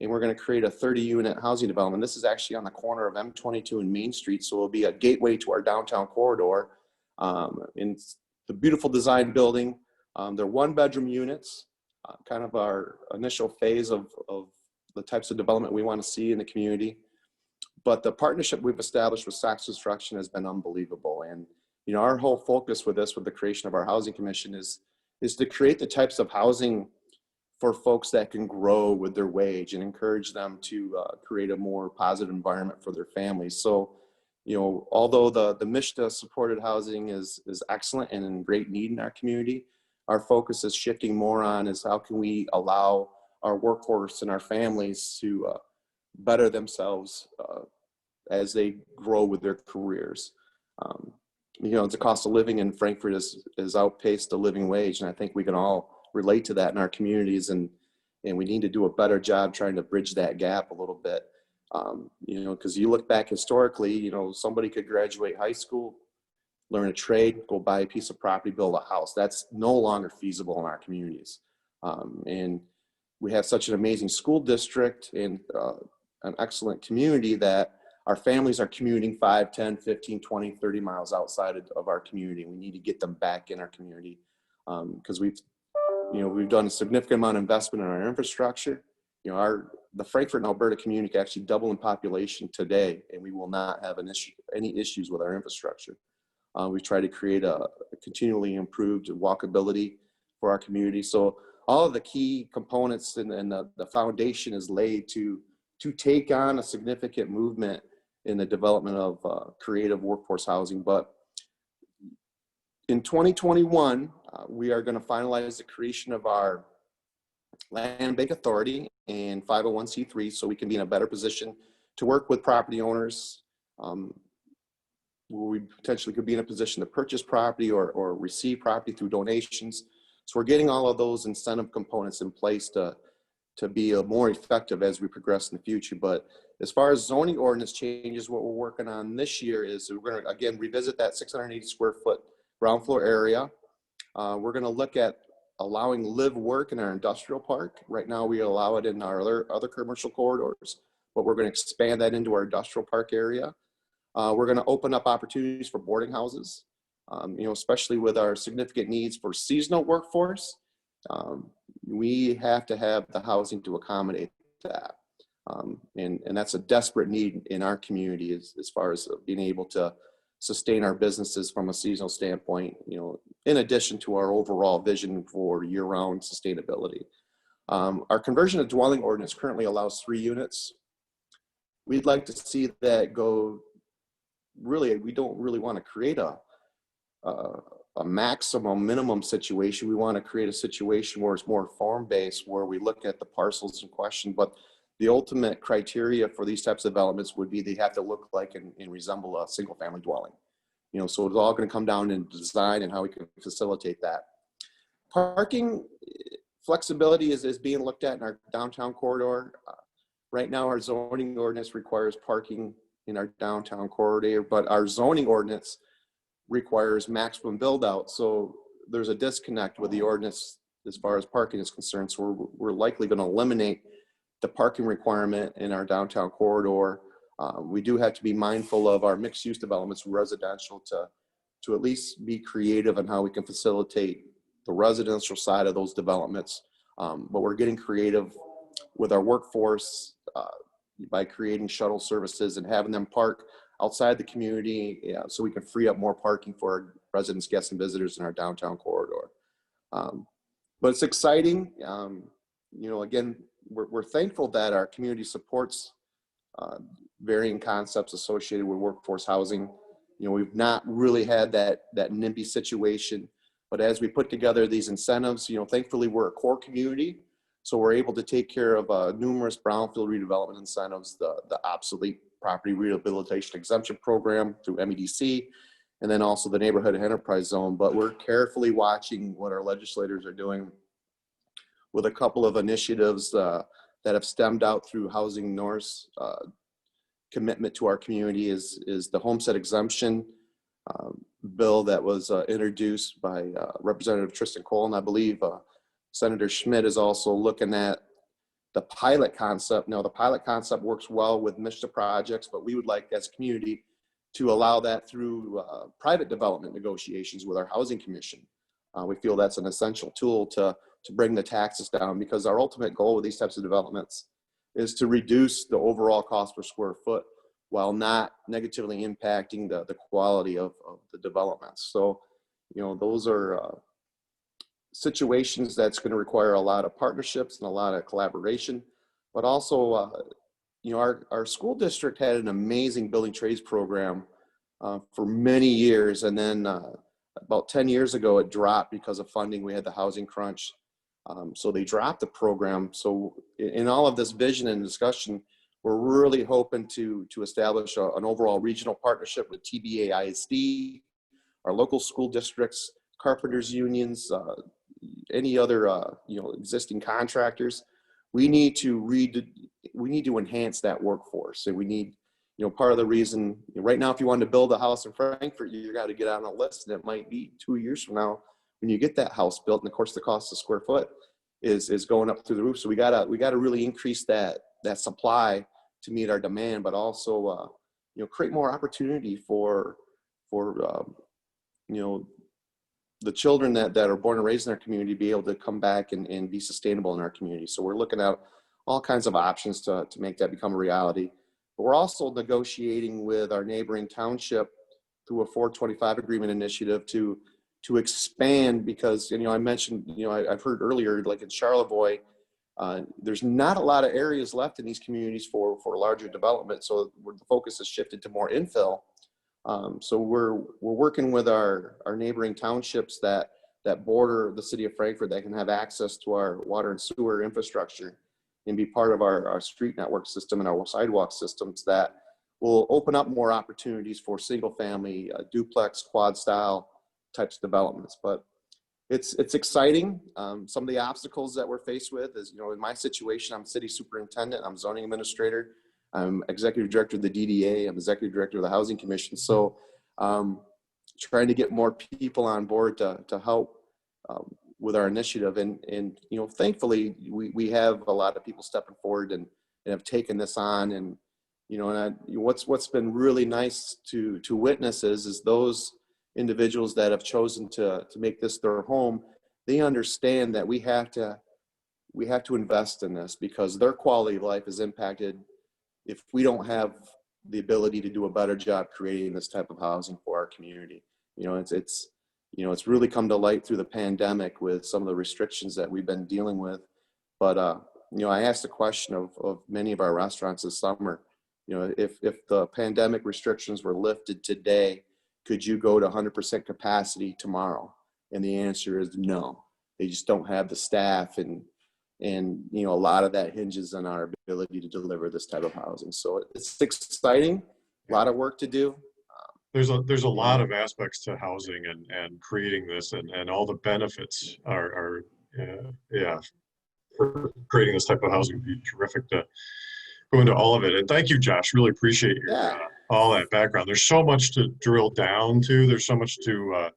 and we're going to create a 30-unit housing development. This is actually on the corner of M22 and Main Street, so it'll be a gateway to our downtown corridor. In the beautiful design building. They're one-bedroom units, kind of our initial phase of the types of development we want to see in the community. But the partnership we've established with Sox Construction has been unbelievable. And our whole focus with the creation of our housing commission is to create the types of housing for folks that can grow with their wage and encourage them to create a more positive environment for their families. So, although the MSHDA supported housing is excellent and in great need in our community, our focus is shifting more on is how can we allow our workforce and our families to better themselves as they grow with their careers. The cost of living in Frankfort has outpaced the living wage, and I think we can all relate to that in our communities, and we need to do a better job trying to bridge that gap a little bit. Because you look back historically, somebody could graduate high school, learn a trade, go buy a piece of property, build a house. That's no longer feasible in our communities. And we have such an amazing school district and an excellent community that our families are commuting 5, 10, 15, 20, 30 miles outside of our community. We need to get them back in our community because we've done a significant amount of investment in our infrastructure. The Frankfort and Alberta community can actually double in population today, and we will not have any issues with our infrastructure. We try to create a continually improved walkability for our community. So all of the key components and the foundation is laid to take on a significant movement in the development of creative workforce housing. But in 2021, we are going to finalize the creation of our land bank authority and 501c3 so we can be in a better position to work with property owners where we potentially could be in a position to purchase property or receive property through donations. So we're getting all of those incentive components in place to be more effective as we progress in the future. But as far as zoning ordinance changes, what we're working on this year is we're going to, again, revisit that 680 square foot ground floor area. We're going to look at allowing live work in our industrial park. Right now we allow it in our other commercial corridors, but we're going to expand that into our industrial park area. We're going to open up opportunities for boarding houses, especially with our significant needs for seasonal workforce. We have to have the housing to accommodate that. And that's a desperate need in our community as far as being able to sustain our businesses from a seasonal standpoint, in addition to our overall vision for year-round sustainability. Our conversion of dwelling ordinance currently allows 3 units. We'd like to see that go, really, we don't really want to create a maximum minimum situation. We want to create a situation where it's more farm-based, where we look at the parcels in question, but the ultimate criteria for these types of developments would be they have to look like and resemble a single family dwelling. So it's all going to come down in design and how we can facilitate that. Parking flexibility is being looked at in our downtown corridor. Right now, our zoning ordinance requires parking in our downtown corridor, but our zoning ordinance requires maximum build out. So there's a disconnect with the ordinance as far as parking is concerned. So we're likely going to eliminate the parking requirement in our downtown corridor. We do have to be mindful of our mixed use developments, residential, to at least be creative on how we can facilitate the residential side of those developments. But we're getting creative with our workforce by creating shuttle services and having them park outside the community, so we can free up more parking for our residents, guests, and visitors in our downtown corridor. But it's exciting. Again, we're thankful that our community supports varying concepts associated with workforce housing. We've not really had that NIMBY situation, but as we put together these incentives, thankfully we're a core community, so we're able to take care of numerous brownfield redevelopment incentives, the obsolete property rehabilitation exemption program through MEDC, and then also the neighborhood enterprise zone. But we're carefully watching what our legislators are doing with a couple of initiatives that have stemmed out through Housing North's commitment to our community is the Homestead Exemption bill that was introduced by Representative Tristan Cole, and I believe Senator Schmidt is also looking at the pilot concept. Now, the pilot concept works well with MISTA projects, but we would like, as a community, to allow that through private development negotiations with our Housing Commission. We feel that's an essential tool to bring the taxes down, because our ultimate goal with these types of developments is to reduce the overall cost per square foot while not negatively impacting the quality of the developments. So, those are situations that's going to require a lot of partnerships and a lot of collaboration, but also, our school district had an amazing building trades program for many years. And then about 10 years ago, it dropped because of funding. We had the housing crunch. So they dropped the program. So in all of this vision and discussion, we're really hoping to establish an overall regional partnership with TBA ISD, our local school districts, carpenters unions, any other existing contractors. We need to enhance that workforce. So we need, part of the reason right now, if you wanted to build a house in Frankfort, you got to get on a list, and it might be 2 years from now when you get that house built. And of course, the cost of square foot is going up through the roof. So we gotta really increase that supply to meet our demand, but also create more opportunity for the children that are born and raised in our community be able to come back and be sustainable in our community. So we're looking at all kinds of options to make that become a reality. But we're also negotiating with our neighboring township through a 425 agreement initiative to expand, because I mentioned, I've heard earlier, like in Charlevoix, there's not a lot of areas left in these communities for larger development. So the focus has shifted to more infill. So we're working with our neighboring townships that border the city of Frankfort, that can have access to our water and sewer infrastructure and be part of our street network system and our sidewalk systems, that will open up more opportunities for single family, duplex, quad style types of developments. But it's exciting. Some of the obstacles that we're faced with is, in my situation, I'm city superintendent, I'm zoning administrator, I'm executive director of the DDA, I'm executive director of the Housing Commission. So trying to get more people on board to help with our initiative. And thankfully, we have a lot of people stepping forward and have taken this on. And, what's been really nice to witness is those individuals that have chosen to make this their home, they understand that we have to invest in this, because their quality of life is impacted if we don't have the ability to do a better job creating this type of housing for our community. It's really come to light through the pandemic with some of the restrictions that we've been dealing with. But I asked the question of many of our restaurants this summer, if the pandemic restrictions were lifted today, could you go to 100% capacity tomorrow? And the answer is no. They just don't have the staff, and a lot of that hinges on our ability to deliver this type of housing. So it's exciting, a lot of work to do. There's a lot of aspects to housing and creating this, and all the benefits are for creating this type of housing would be terrific to go into all of it. And thank you, Josh. Really appreciate your all that background. There's so much to drill down to. There's so much to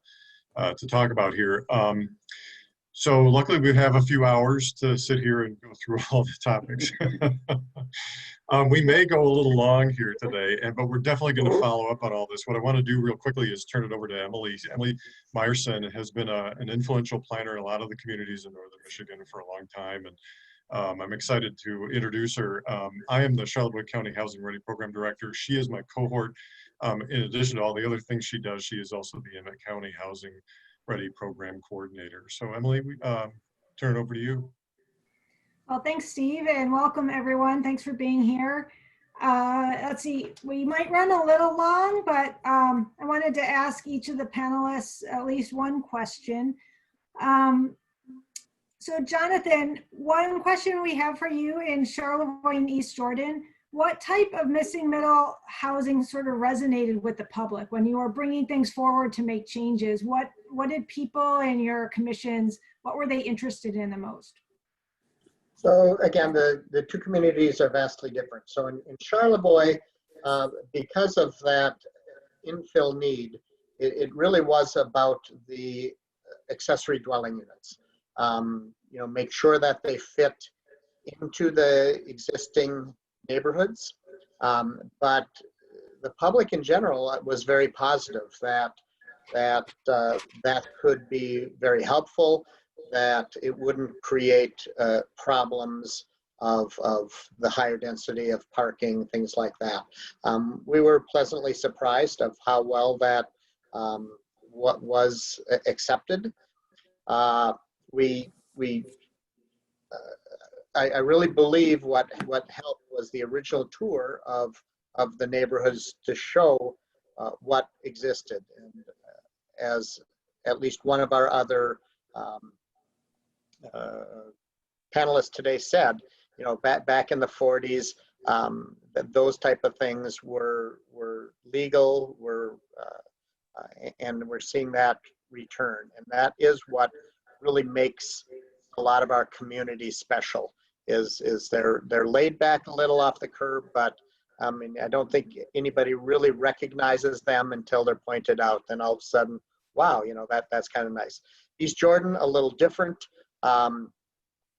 talk about here. So luckily we have a few hours to sit here and go through all the topics. We may go a little long here today, but we're definitely going to follow up on all this. What I want to do real quickly is turn it over to Emily. Emily Meyerson has been an influential planner in a lot of the communities in Northern Michigan for a long time, and I'm excited to introduce her. I am the Charlevoix County Housing Ready Program Director. She is my cohort. In addition to all the other things she does, she is also the Emmett County Housing Ready Program Coordinator. So Emily, we turn it over to you. Well, thanks, Steve, and welcome everyone. Thanks for being here. Let's see, we might run a little long, but I wanted to ask each of the panelists at least one question. So Jonathan, one question we have for you in Charlevoix and East Jordan: what type of missing middle housing sort of resonated with the public when you were bringing things forward to make changes? What did people in your commissions, what were they interested in the most? So again, the two communities are vastly different. So in Charlevoix, because of that infill need, it really was about the accessory dwelling units. Make sure that they fit into the existing neighborhoods. But the public in general was very positive that could be very helpful, that it wouldn't create problems of the higher density of parking, things like that. We were pleasantly surprised of how well that what was accepted. I really believe what helped was the original tour of the neighborhoods to show what existed. And as at least one of our other panelist today said, you know, back in the 40s, those type of things were legal, and we're seeing that return. And that is what really makes a lot of our community special, is they're laid back a little off the curb, but I mean, I don't think anybody really recognizes them until they're pointed out. Then all of a sudden, wow, you know, that's kind of nice. East Jordan, a little different.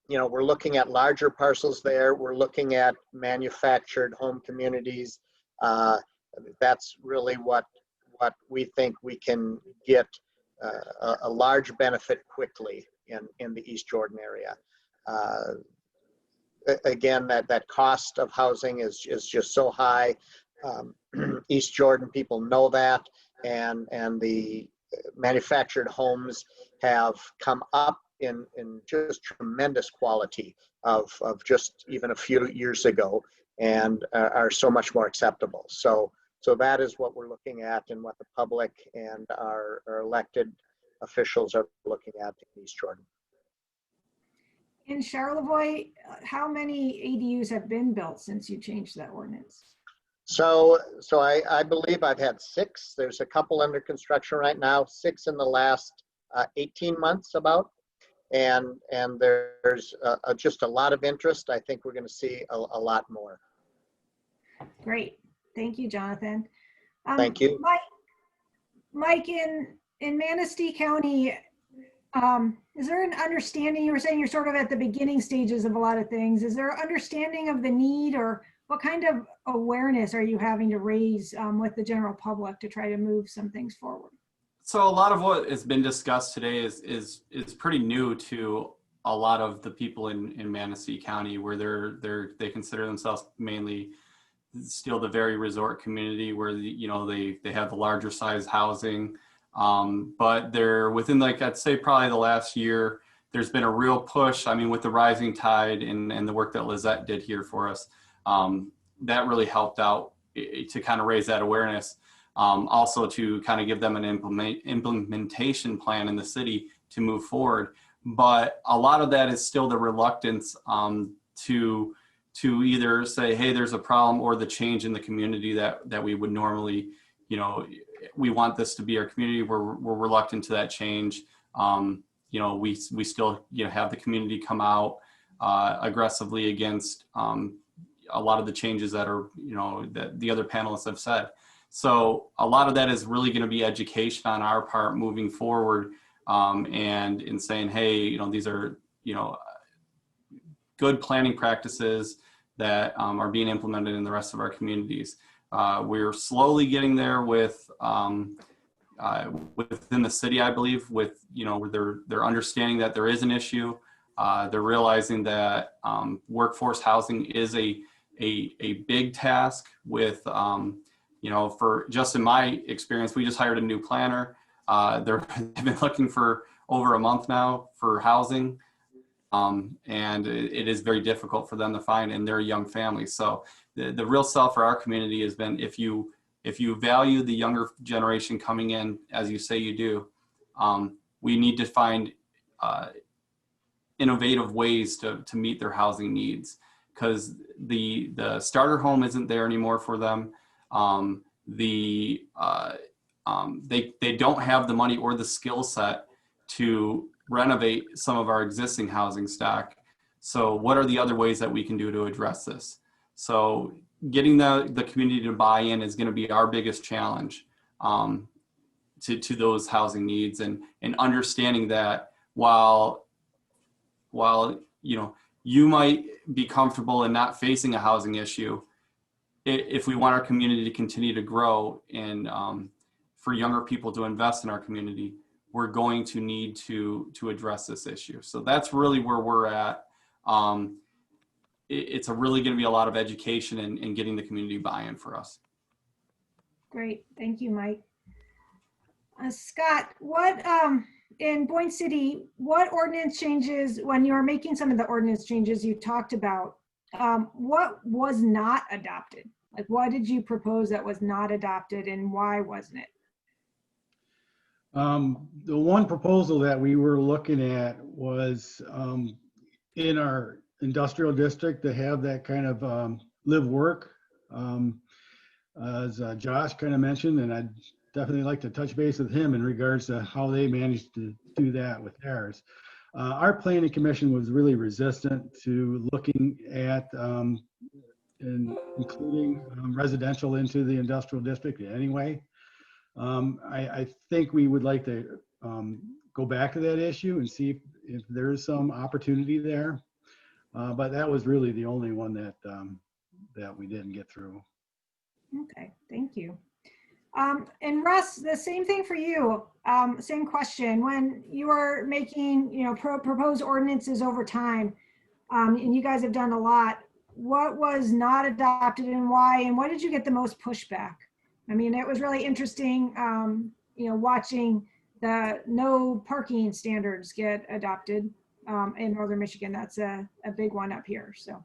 You know, we're looking at larger parcels there. We're looking at manufactured home communities. That's really what we think we can get a large benefit quickly in the East Jordan area. Again, that cost of housing is just so high. East Jordan people know that, and the manufactured homes have come up in just tremendous quality of just even a few years ago, and are so much more acceptable. So that is what we're looking at, and what the public and our elected officials are looking at in East Jordan. In Charlevoix, how many ADUs have been built since you changed that ordinance? So I believe I've had 6. There's a couple under construction right now, 6 in the last 18 months about. And there's just a lot of interest. I think we're going to see a lot more. Great. Thank you, Jonathan. Thank you. Mike, in Manistee County, is there an understanding, you were saying you're sort of at the beginning stages of a lot of things. Is there an understanding of the need, or what kind of awareness are you having to raise with the general public to try to move some things forward? So a lot of what has been discussed today is pretty new to a lot of the people in Manistee County, where they consider themselves mainly still the very resort community, where they have the larger size housing, but they're within, like, I'd say probably the last year, there's been a real push. I mean, with the rising tide and the work that Lizette did here for us, that really helped out to kind of raise that awareness. Also to kind of give them an implementation plan in the city to move forward. But a lot of that is still the reluctance to either say, hey, there's a problem, or the change in the community that we would normally, we want this to be our community. We're reluctant to that change. We still have the community come out aggressively against a lot of the changes that are, that the other panelists have said. So a lot of that is really going to be education on our part moving forward, and in saying, hey, these are, good planning practices that are being implemented in the rest of our communities. We're slowly getting there with within the city, I believe, with, they're understanding that there is an issue. They're realizing that workforce housing is a big task with, for just in my experience, we just hired a new planner. They've been looking for over a month now for housing. And it is very difficult for them to find, and they're a young family. So the real sell for our community has been, if you value the younger generation coming in, as you say you do, we need to find innovative ways to meet their housing needs, because the starter home isn't there anymore for them. They don't have the money or the skill set to renovate some of our existing housing stock. So what are the other ways that we can do to address this? So getting the community to buy in is going to be our biggest challenge to those housing needs, and understanding that while you might be comfortable in not facing a housing issue, if we want our community to continue to grow and for younger people to invest in our community, we're going to need to address this issue. So that's really where we're at. It's really going to be a lot of education and getting the community buy-in for us. Great, thank you, Mike. Scott, what in Boyne City, what ordinance changes, when you were making some of the ordinance changes you talked about, what was not adopted? Like, what did you propose that was not adopted, and why wasn't it? The one proposal that we were looking at was in our industrial district to have that kind of live work. As Josh kind of mentioned, and I'd definitely like to touch base with him in regards to how they managed to do that with theirs. Our planning commission was really resistant to looking at including residential into the industrial district anyway. I think we would like to go back to that issue and see if there is some opportunity there. But that was really the only one that that we didn't get through. Okay, thank you. And Russ, the same thing for you. Same question. When you are making, proposed ordinances over time, and you guys have done a lot, what was not adopted and why, and what did you get the most pushback? I mean, it was really interesting, watching the no parking standards get adopted in Northern Michigan. That's a big one up here, so.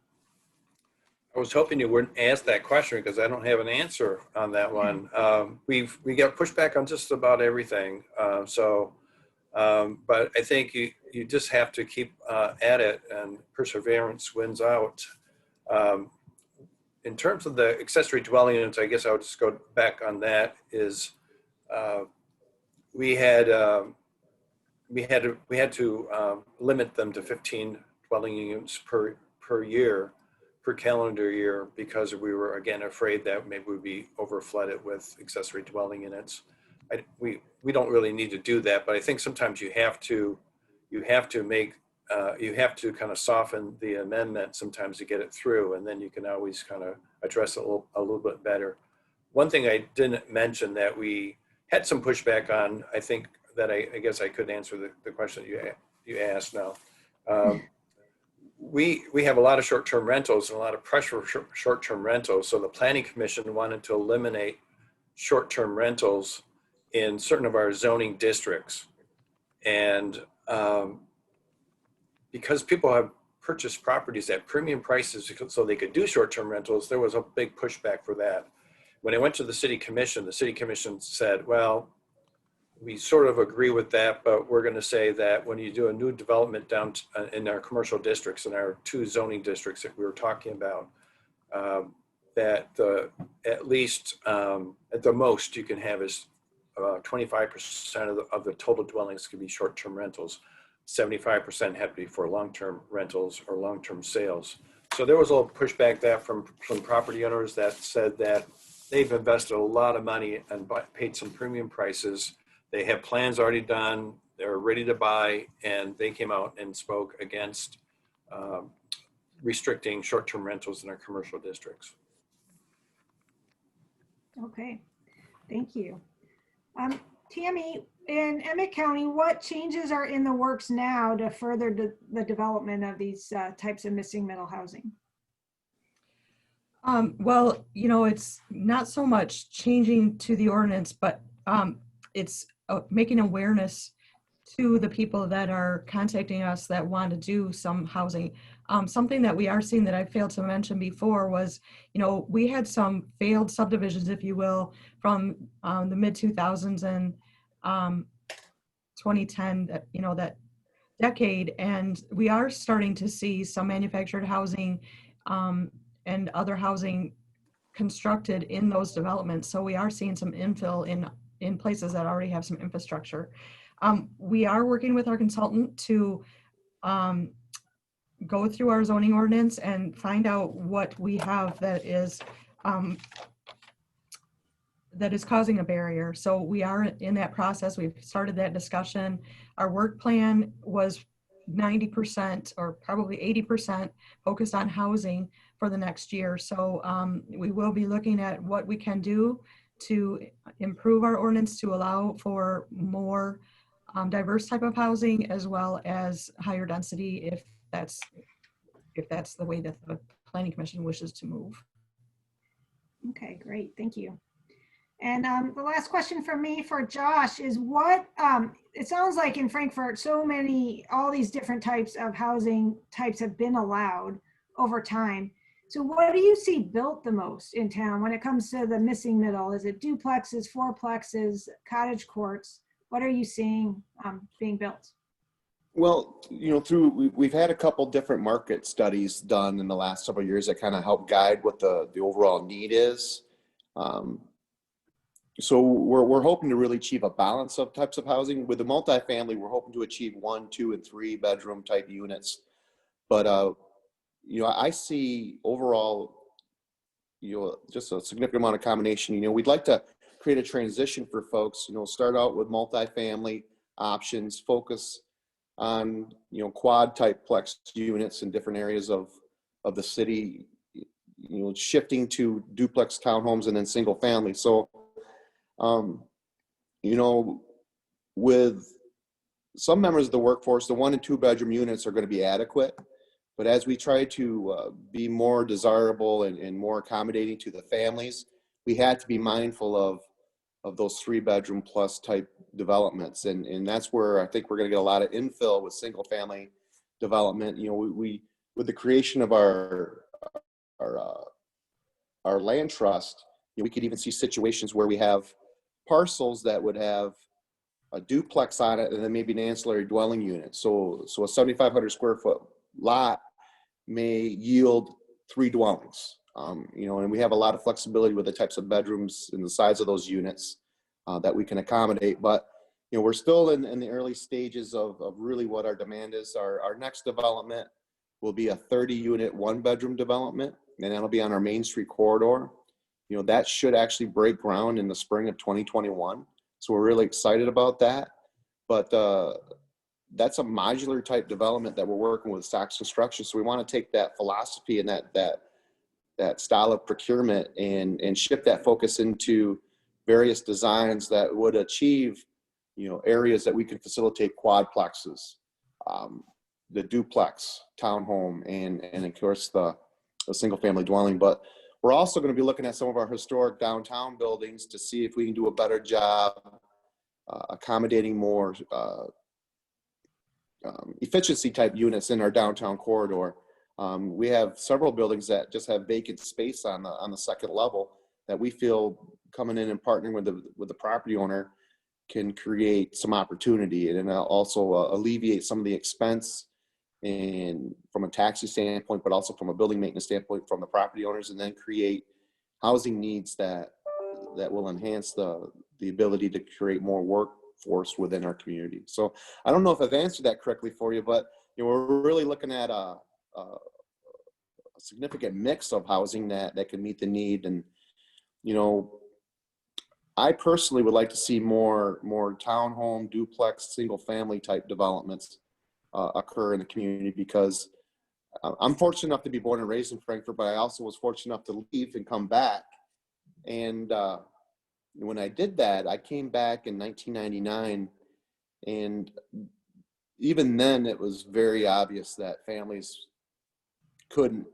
I was hoping you wouldn't ask that question because I don't have an answer on that one. We got pushback on just about everything. But I think you just have to keep at it, and perseverance wins out. In terms of the accessory dwelling units, I guess I would just go back on that. Is we had to limit them to 15 dwelling units per year, per calendar year, because we were again afraid that maybe we'd be over flooded with accessory dwelling units. We don't really need to do that, but I think sometimes you have to kind of soften the amendment sometimes to get it through, and then you can always kind of address it a little bit better. One thing I didn't mention that we had some pushback on, I think that I guess I could answer the question you asked now. We have a lot of short-term rentals and a lot of pressure for short-term rentals. So the Planning Commission wanted to eliminate short-term rentals in certain of our zoning districts. And because people have purchased properties at premium prices so they could do short-term rentals, there was a big pushback for that. When I went to the City Commission said, well, we sort of agree with that, but we're going to say that when you do a new development down in our commercial districts, in our 2 zoning districts that we were talking about, that at least at the most you can have is 25% of the total dwellings can be short-term rentals. 75% have to be for long-term rentals or long-term sales. So there was a little pushback that from property owners that said that they've invested a lot of money and paid some premium prices. They have plans already done, they're ready to buy, and they came out and spoke against restricting short-term rentals in our commercial districts. Okay, thank you. Tammy, in Emmett County, what changes are in the works now to further the development of these types of missing middle housing? Well, it's not so much changing to the ordinance, but it's making awareness to the people that are contacting us that want to do some housing. Something that we are seeing that I failed to mention before was, we had some failed subdivisions, if you will, from the mid 2000s and 2010, that decade. And we are starting to see some manufactured housing and other housing constructed in those developments. So we are seeing some infill in places that already have some infrastructure. We are working with our consultant to go through our zoning ordinance and find out what we have that is causing a barrier. So we are in that process. We've started that discussion. Our work plan was 90% or probably 80% focused on housing for the next year. So we will be looking at what we can do to improve our ordinance to allow for more diverse type of housing, as well as higher density if that's the way that the Planning Commission wishes to move. Okay, great, thank you. And the last question from me for Josh is what, it sounds like in Frankfort, all these different types of housing types have been allowed over time. So what do you see built the most in town when it comes to the missing middle? Is it duplexes, fourplexes, cottage courts? What are you seeing being built? Well, we've had a couple different market studies done in the last several years that kind of help guide what the overall need is. So we're hoping to really achieve a balance of types of housing. With the multifamily, we're hoping to achieve 1, 2, and 3 bedroom type units. But I see overall, just a significant amount of combination. We'd like to create a transition for folks. Start out with multifamily options, focus on quad type plex units in different areas of the city, shifting to duplex townhomes and then single family. So with some members of the workforce, the 1 and 2 bedroom units are going to be adequate. But as we try to be more desirable and more accommodating to the families, we had to be mindful of those 3 bedroom plus type developments. And that's where I think we're going to get a lot of infill with single family development. We with the creation of our land trust, we could even see situations where we have parcels that would have a duplex on it and then maybe an ancillary dwelling unit. So a 7,500 square foot lot may yield 3 dwellings. And we have a lot of flexibility with the types of bedrooms and the size of those units that we can accommodate. But we're still in the early stages of really what our demand is. Our next development will be a 30 unit 1 bedroom development, and that'll be on our Main Street corridor. That should actually break ground in the spring of 2021. So we're really excited about that. But that's a modular type development that we're working with Stocks Construction. So we want to take that philosophy and that style of procurement and shift that focus into various designs that would achieve, areas that we can facilitate quadplexes, the duplex townhome, and of course the single family dwelling. But we're also going to be looking at some of our historic downtown buildings to see if we can do a better job accommodating more efficiency type units in our downtown corridor. We have several buildings that just have vacant space on the second level that we feel coming in and partnering with the property owner can create some opportunity and also alleviate some of the expense and from a taxi standpoint, but also from a building maintenance standpoint from the property owners, and then create housing needs that will enhance the ability to create more workforce within our community. So I don't know if I've answered that correctly for you, but we're really looking at a significant mix of housing that can meet the need. And I personally would like to see more townhome, duplex, single family type developments occur in the community, because I'm fortunate enough to be born and raised in Frankfort, but I also was fortunate enough to leave and come back. And when I did that, I came back in 1999, and even then it was very obvious that families couldn't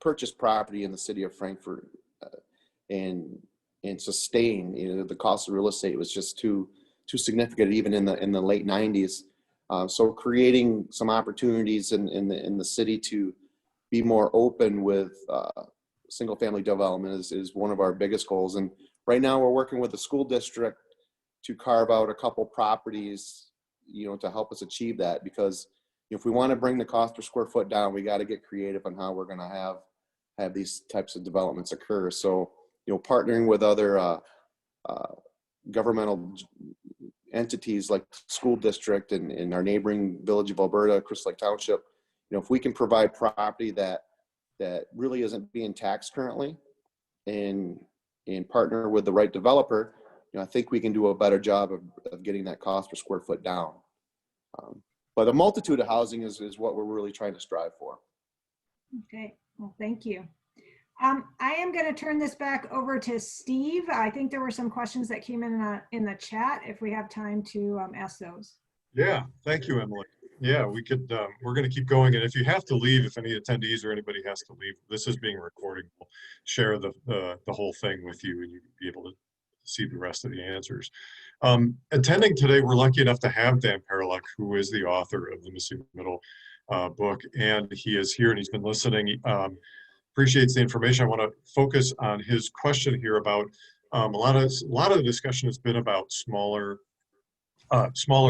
purchase property in the city of Frankfort and sustain. The cost of real estate was just too significant, even in the late 90s. So creating some opportunities in the city to be more open with single family development is one of our biggest goals. And right now we're working with the school district to carve out a couple properties, to help us achieve that, because if we want to bring the cost per square foot down, we got to get creative on how we're going to have these types of developments occur. So, partnering with other governmental entities like school district and our neighboring village of Alberta, Crystal Lake Township, if we can provide property that really isn't being taxed currently and partner with the right developer, I think we can do a better job of getting that cost per square foot down. But a multitude of housing is what we're really trying to strive for. Okay, well, thank you. I am going to turn this back over to Steve. I think there were some questions that came in the chat, if we have time to ask those. Yeah, thank you, Emily. Yeah, we could, we're going to keep going. And if you have to leave, if any attendees or anybody has to leave, this is being recorded. We'll share the whole thing with you, and you'll be able to see the rest of the answers. Attending today, we're lucky enough to have Dan Parolek, who is the author of the Missing Middle book, and he is here and he's been listening. Appreciates the information. I want to focus on his question here about A lot of the discussion has been about smaller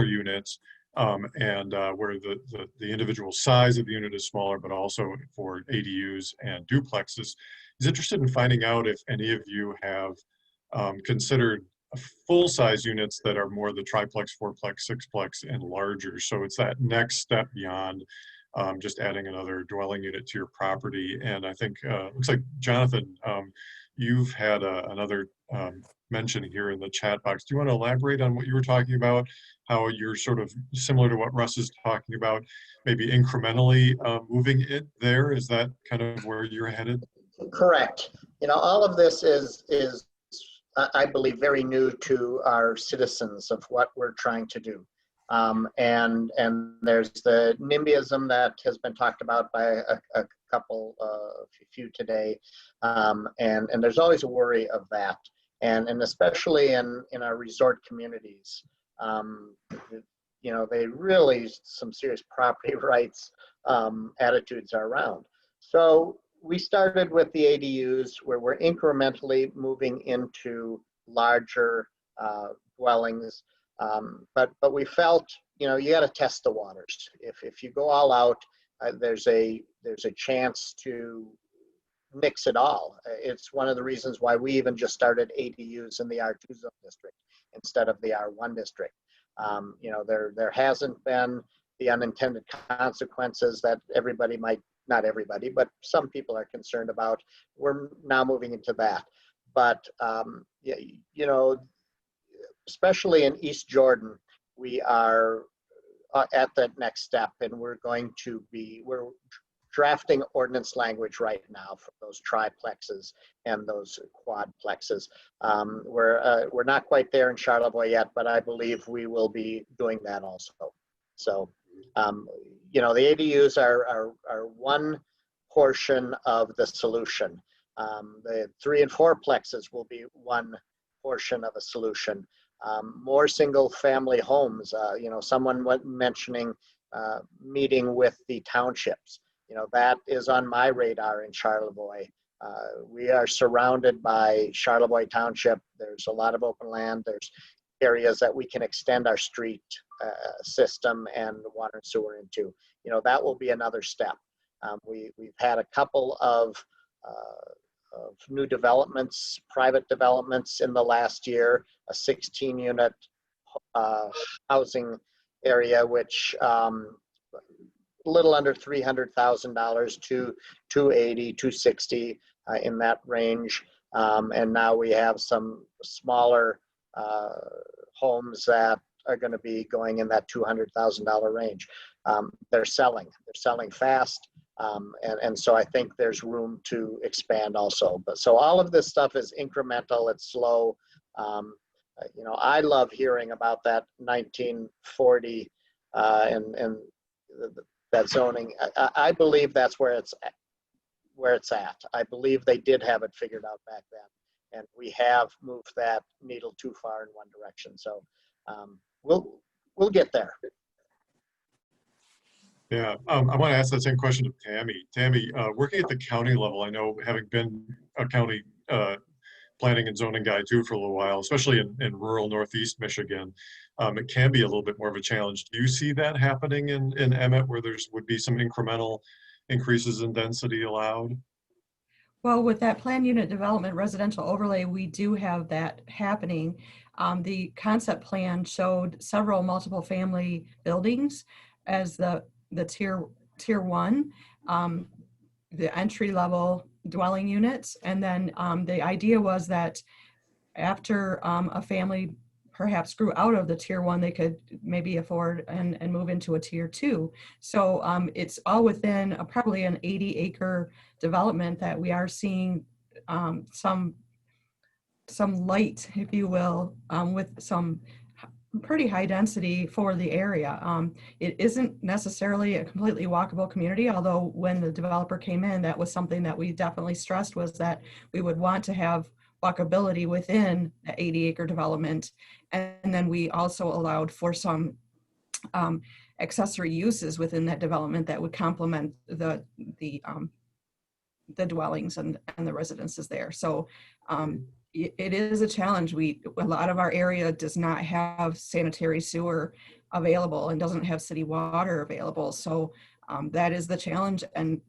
units, and where the individual size of the unit is smaller, but also for ADUs and duplexes. Is interested in finding out if any of you have considered full-size units that are more the triplex, fourplex, sixplex, and larger. So it's that next step beyond just adding another dwelling unit to your property. And I think looks like Jonathan, you've had another mention here in the chat box. Do you want to elaborate on what you were talking about? How you're sort of similar to what Russ is talking about, maybe incrementally moving it there? Is that kind of where you're headed? Correct. You know, all of this is I believe very new to our citizens of what we're trying to do. And there's the NIMBYism that has been talked about by a couple, few today. And there's always a worry of that. And especially in our resort communities, you know, they really, some serious property rights attitudes are around. So we started with the ADUs where we're incrementally moving into larger dwellings. But we felt, you know, you got to test the waters. If you go all out, there's a chance to mix it all. It's one of the reasons why we even just started ADUs in the R2 zone district instead of the R1 district. You know, there hasn't been the unintended consequences that everybody might, not everybody, but some people are concerned about. We're now moving into that. But, you know, especially in East Jordan, we are at that next step, and we're drafting ordinance language right now for those triplexes and those quadplexes. We're not quite there in Charlevoix yet, but I believe we will be doing that also. So, you know, the ADUs are one portion of the solution. The 3 and 4plexes will be one portion of a solution. More single family homes, you know, someone was mentioning meeting with the townships. You know, that is on my radar in Charlevoix. We are surrounded by Charlevoix Township. There's a lot of open land. There's areas that we can extend our street system and water and sewer into. You know, that will be another step. We've had a couple of new developments, private developments in the last year, a 16-unit housing area, which a little under $300,000 to $280,000, $260,000 in that range. And now we have some smaller homes that are going to be going in that $200,000 range. They're selling fast. And so I think there's room to expand also. But so all of this stuff is incremental, it's slow. You know, I love hearing about that 1940 and that zoning. I believe that's where it's at. I believe they did have it figured out back then, and we have moved that needle too far in one direction. So we'll get there. Yeah, I want to ask that same question to Tammy. Tammy, working at the county level, I know, having been a county planning and zoning guy too for a little while, especially in rural Northeast Michigan, it can be a little bit more of a challenge. Do you see that happening in Emmett, where would be some incremental increases in density allowed? Well, with that planned unit development residential overlay, we do have that happening. The concept plan showed several multiple family buildings as the tier 1, the entry level dwelling units. And then the idea was that after a family perhaps grew out of the tier 1, they could maybe afford and move into a tier 2. So it's all within probably an 80-acre development that we are seeing some light, if you will, with some pretty high density for the area. It isn't necessarily a completely walkable community, although when the developer came in, that was something that we definitely stressed, was that we would want to have walkability within the 80-acre development. And then we also allowed for some accessory uses within that development that would complement the dwellings and the residences there. So it is a challenge. A lot of our area does not have sanitary sewer available and doesn't have city water available. So that is the challenge. And,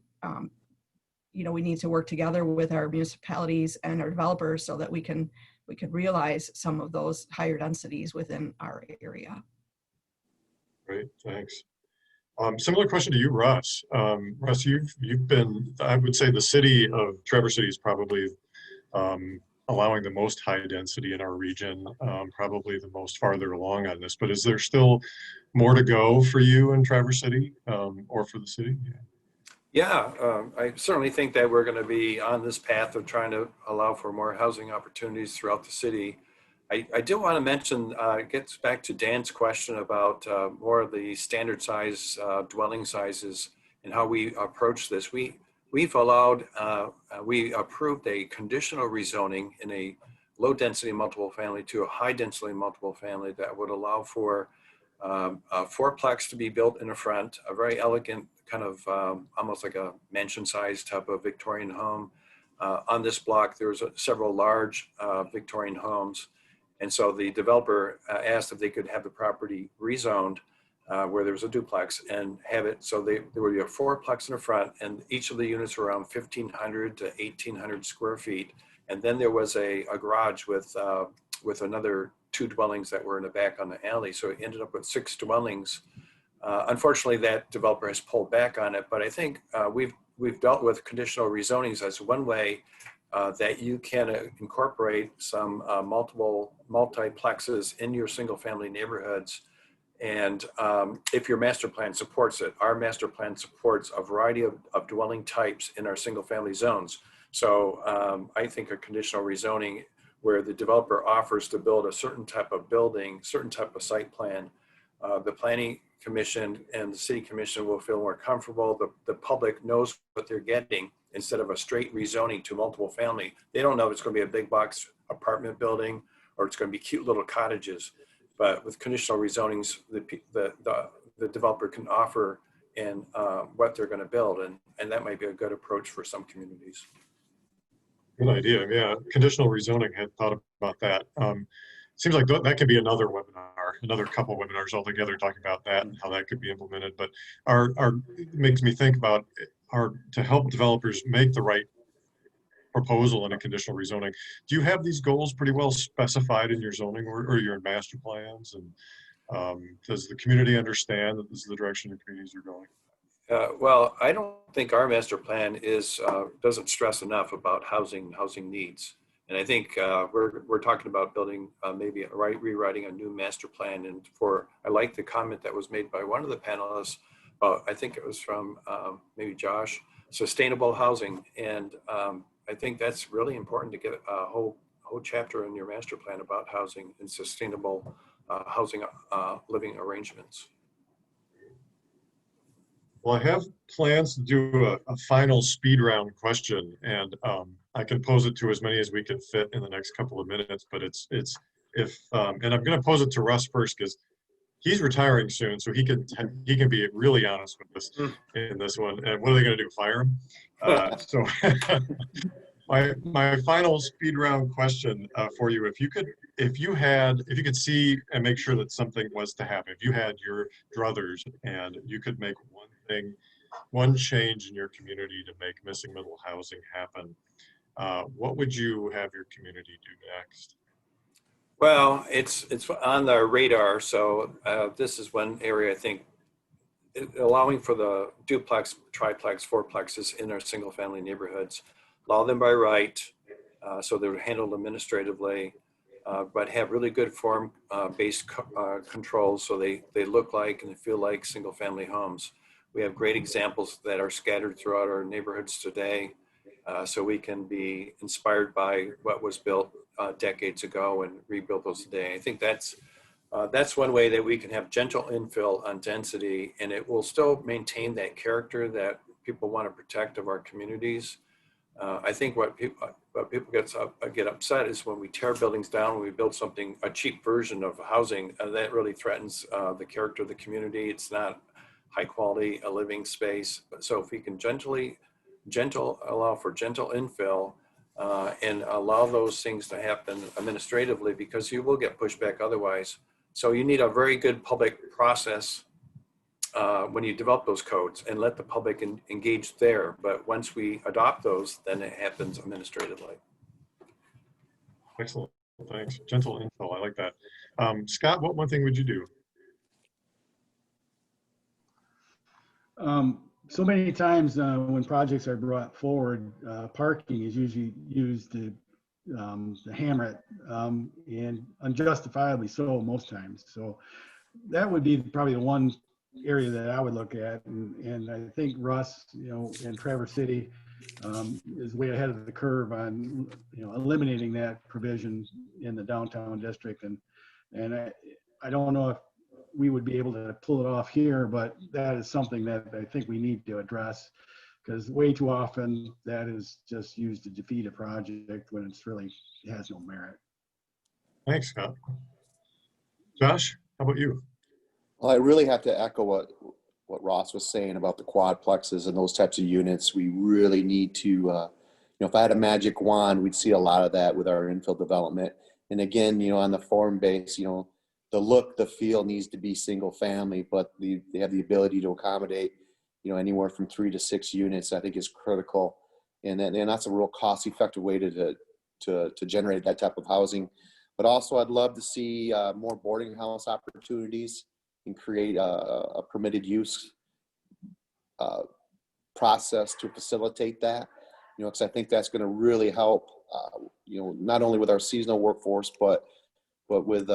we need to work together with our municipalities and our developers so that we can realize some of those higher densities within our area. Great, thanks. Similar question to you, Russ. Russ, you've been, I would say the city of Traverse City is probably allowing the most high density in our region, probably the most farther along on this, but is there still more to go for you in Traverse City or for the city? Yeah, I certainly think that we're going to be on this path of trying to allow for more housing opportunities throughout the city. I do want to mention, it gets back to Dan's question about more of the standard size dwelling sizes and how we approach this. We approved a conditional rezoning in a low density multiple family to a high density multiple family that would allow for a fourplex to be built in the front, a very elegant kind of almost like a mansion size type of Victorian home. On this block, there was several large Victorian homes. And so the developer asked if they could have the property rezoned where there was a duplex and have it so there would be a fourplex in the front, and each of the units were around 1,500 to 1,800 square feet. And then there was a garage with another 2 dwellings that were in the back on the alley. So it ended up with 6 dwellings. Unfortunately, that developer has pulled back on it, but I think we've dealt with conditional rezonings as one way that you can incorporate some multiplexes in your single family neighborhoods. And if your master plan supports it, our master plan supports a variety of dwelling types in our single family zones. So I think a conditional rezoning where the developer offers to build a certain type of building, certain type of site plan, the planning commission and the city commission will feel more comfortable. The public knows what they're getting instead of a straight rezoning to multiple family. They don't know if it's going to be a big box apartment building or it's going to be cute little cottages. But with conditional rezonings, the developer can offer and what they're going to build, and that might be a good approach for some communities. Good idea. Yeah, conditional rezoning, had thought about that. Seems like that could be another webinar, another couple webinars altogether talking about that and how that could be implemented. But it makes me think about to help developers make the right proposal in a conditional rezoning. Do you have these goals pretty well specified in your zoning or your master plans? And does the community understand that this is the direction the communities are going? Well, I don't think our master plan doesn't stress enough about housing needs. And I think we're talking about building maybe rewriting a new master plan. And I like the comment that was made by one of the panelists. I think it was from maybe Josh, sustainable housing. And I think that's really important to get a whole chapter in your master plan about housing and sustainable housing living arrangements. Well, I have plans to do a final speed round question, and I can pose it to as many as we can fit in the next couple of minutes. But and I'm going to pose it to Russ first because he's retiring soon, so he can be really honest with us in this one. And what are they going to do? Fire him? So my final speed round question for you: if you could see and make sure that something was to happen, if you had your druthers and you could make one change in your community to make missing middle housing happen, what would you have your community do next? Well, it's on the radar. So this is one area I think allowing for the duplex, triplex, fourplexes in our single family neighborhoods, allow them by right, so they're handled administratively, but have really good form-based controls so they look like and they feel like single family homes. We have great examples that are scattered throughout our neighborhoods today, so we can be inspired by what was built decades ago and rebuild those today. I think that's one way that we can have gentle infill on density, and it will still maintain that character that people want to protect of our communities. I think what people get upset is when we tear buildings down, when we build a cheap version of housing, that really threatens the character of the community. It's not high quality living space. So if we can allow for gentle infill, and allow those things to happen administratively, because you will get pushback otherwise. So you need a very good public process when you develop those codes, and let the public engage there. But once we adopt those, then it happens administratively. Excellent. Thanks. Gentle info. I like that. Scott, what one thing would you do? So many times when projects are brought forward, parking is usually used to hammer it, and unjustifiably so most times. So that would be probably the one area that I would look at, and I think Russ, and Traverse City is way ahead of the curve on, eliminating that provision in the downtown district, and I don't know if we would be able to pull it off here, but that is something that I think we need to address, because way too often that is just used to defeat a project when it has no merit. Thanks, Scott. Josh, how about you? Well, I really have to echo what Ross was saying about the quadplexes and those types of units. We really need to, if I had a magic wand, we'd see a lot of that with our infill development. And again, on the form base, the look, the feel needs to be single family, but they have the ability to accommodate, anywhere from 3 to 6 units, I think is critical. And that's a real cost effective way to generate that type of housing. But also I'd love to see more boarding house opportunities and create a permitted use process to facilitate that, because I think that's going to really help, not only with our seasonal workforce, but with,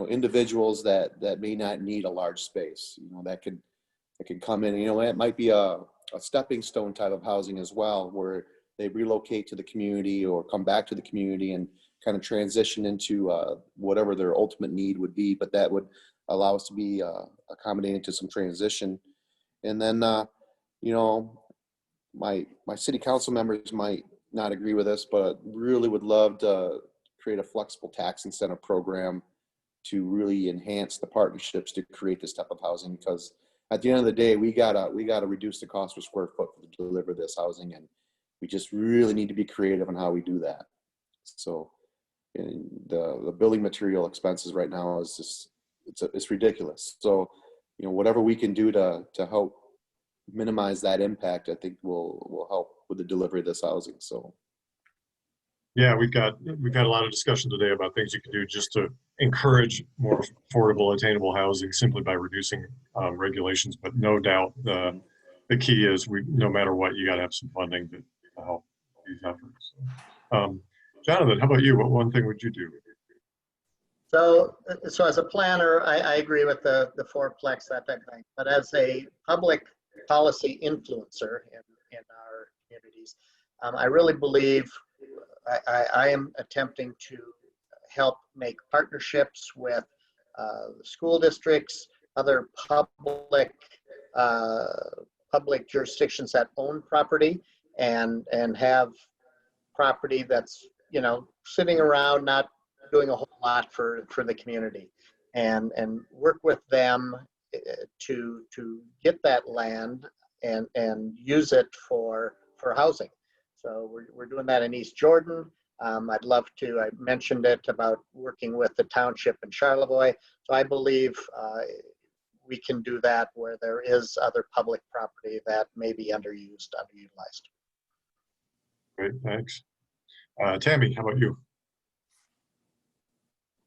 individuals that may not need a large space, that could come in, it might be a stepping stone type of housing as well, where they relocate to the community or come back to the community and kind of transition into whatever their ultimate need would be, but that would allow us to be accommodating to some transition. And then, my city council members might not agree with this, but really would love to create a flexible tax incentive program to really enhance the partnerships to create this type of housing, because at the end of the day, we gotta reduce the cost per square foot to deliver this housing, and we just really need to be creative on how we do that. So the building material expenses right now is just it's ridiculous. So whatever we can do to help minimize that impact, I think will help with the delivery of this housing. So Yeah, we've got a lot of discussion today about things you can do just to encourage more affordable, attainable housing simply by reducing regulations. But no doubt the key is no matter what, you got to have some funding to help these efforts. Jonathan, how about you? What one thing would you do? So as a planner, I agree with the fourplex, that type of thing. But as a public policy influencer in our communities, I really believe I am attempting to help make partnerships with school districts, other public jurisdictions that own property, and have property that's sitting around not doing a whole lot for the community, and work with them to get that land and use it for housing. So we're doing that in East Jordan. I'd love to, I mentioned it about working with the township in Charlevoix. So I believe we can do that where there is other public property that may be underutilized. Great, thanks. Tammy, how about you?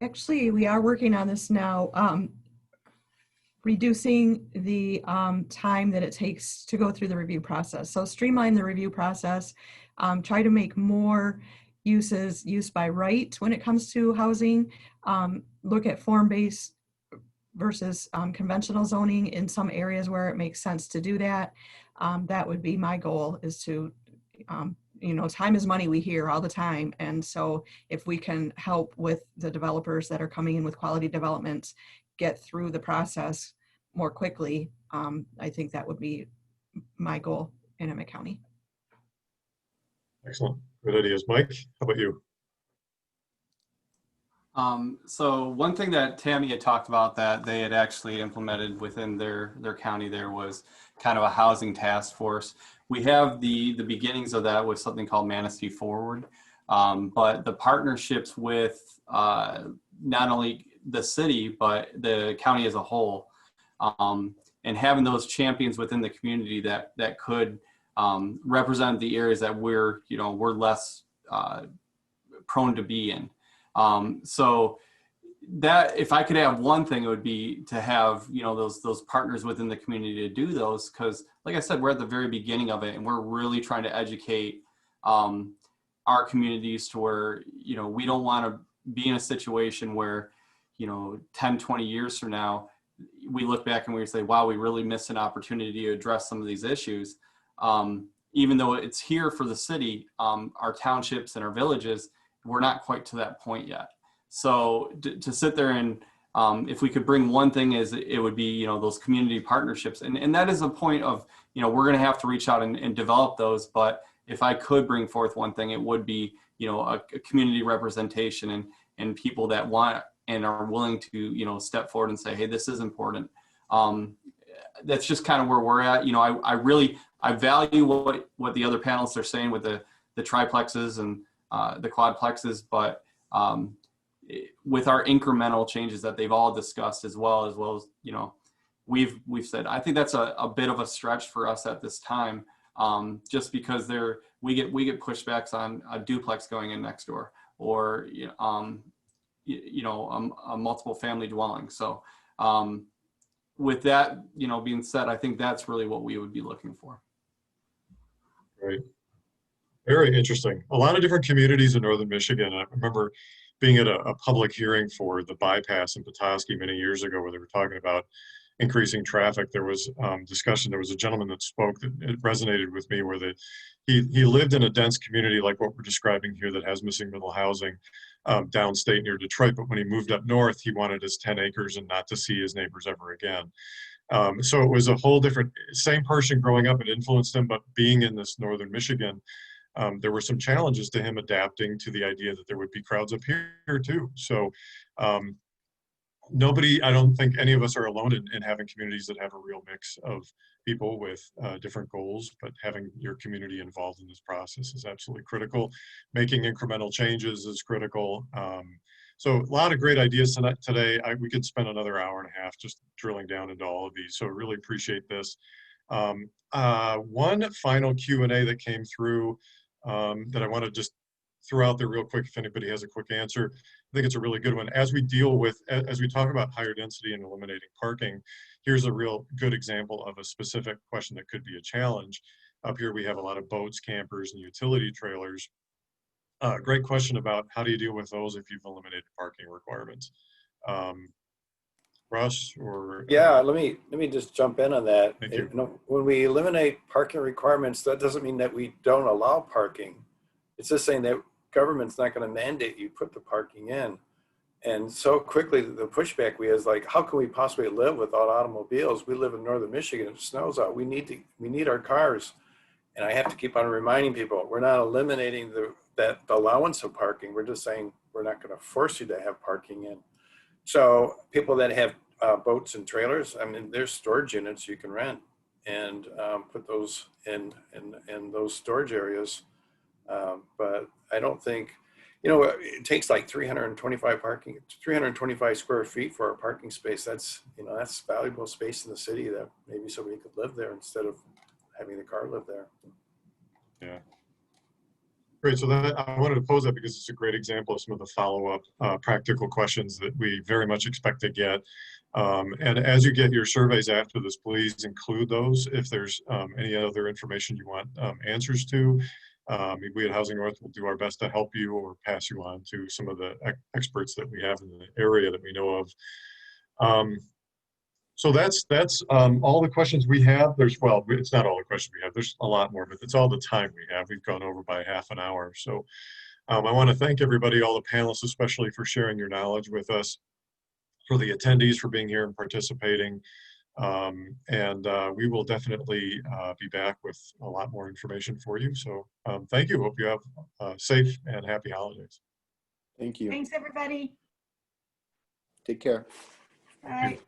Actually, we are working on this now, reducing the time that it takes to go through the review process. So streamline the review process, try to make more uses use by right when it comes to housing, look at form-based versus conventional zoning in some areas where it makes sense to do that. That would be my goal, is to time is money, we hear all the time. And so if we can help with the developers that are coming in with quality developments get through the process more quickly, I think that would be my goal in Emmett County. Excellent. Good ideas. Mike, how about you? So one thing that Tammy had talked about that they had actually implemented within their county there was kind of a housing task force. we have the beginnings of that with something called Manistee Forward. But the partnerships with not only the city, but the county as a whole, and having those champions within the community that could represent the areas that we're less prone to be in. So that, if I could have one thing, it would be to have, those partners within the community to do those. Cause like I said, we're at the very beginning of it, and we're really trying to educate our communities to where, we don't want to be in a situation where, 10, 20 years from now, we look back and we say, wow, we really missed an opportunity to address some of these issues. Even though it's here for the city, our townships and our villages, we're not quite to that point yet. So to sit there and if we could bring one thing, is it would be, those community partnerships. And that is a point of, we're going to have to reach out and develop those. But if I could bring forth one thing, it would be, a community representation and people that want and are willing to, step forward and say, hey, this is important. That's just kind of where we're at. I value what the other panelists are saying with the triplexes and the quadplexes, but with our incremental changes that they've all discussed, as well as we've said, I think that's a bit of a stretch for us at this time, just because we get pushbacks on a duplex going in next door, or a multiple family dwelling. So with that being said, I think that's really what we would be looking for. Great. Very interesting. A lot of different communities in northern Michigan. I remember being at a public hearing for the bypass in Petoskey many years ago, where they were talking about increasing traffic. There was discussion. There was a gentleman that spoke that it resonated with me, where he lived in a dense community like what we're describing here that has missing middle housing downstate near Detroit. But when he moved up north, he wanted his 10 acres and not to see his neighbors ever again. So it was a whole different, same person growing up, it influenced him, but being in this northern Michigan, there were some challenges to him adapting to the idea that there would be crowds up here too. So I don't think any of us are alone in having communities that have a real mix of people with different goals, but having your community involved in this process is absolutely critical. Making incremental changes is critical. So a lot of great ideas today. We could spend another hour and a half just drilling down into all of these. So really appreciate this. One final Q&A that came through that I want to just throw out there real quick, if anybody has a quick answer. I think it's a really good one. As we talk about higher density and eliminating parking, here's a real good example of a specific question that could be a challenge. Up here we have a lot of boats, campers, and utility trailers. Great question about how do you deal with those if you've eliminated parking requirements. Russ, or yeah, let me just jump in on that. Thank you. When we eliminate parking requirements, that doesn't mean that we don't allow parking. It's just saying that government's not going to mandate you put the parking in. And so quickly the pushback we have is like, how can we possibly live without automobiles? We live in northern Michigan, it snows out. We need our cars. And I have to keep on reminding people, we're not eliminating the allowance of parking. We're just saying we're not going to force you to have parking in. So people that have boats and trailers, I mean, there's storage units you can rent and put those in those storage areas. But I don't think, it takes like 325 square feet for a parking space. That's valuable space in the city that maybe somebody could live there instead of having the car live there. Yeah. Great. So I wanted to pose that because it's a great example of some of the follow-up practical questions that we very much expect to get. And as you get your surveys after this, please include those if there's any other information you want answers to. We at Housing North will do our best to help you or pass you on to some of the experts that we have in the area that we know of. So that's all the questions we have. It's not all the questions we have. There's a lot more, but it's all the time we have. We've gone over by half an hour. So I want to thank everybody, all the panelists, especially for sharing your knowledge with us, for the attendees for being here and participating. And we will definitely be back with a lot more information for you. So thank you. Hope you have safe and happy holidays. Thank you. Thanks, everybody. Take care. Bye.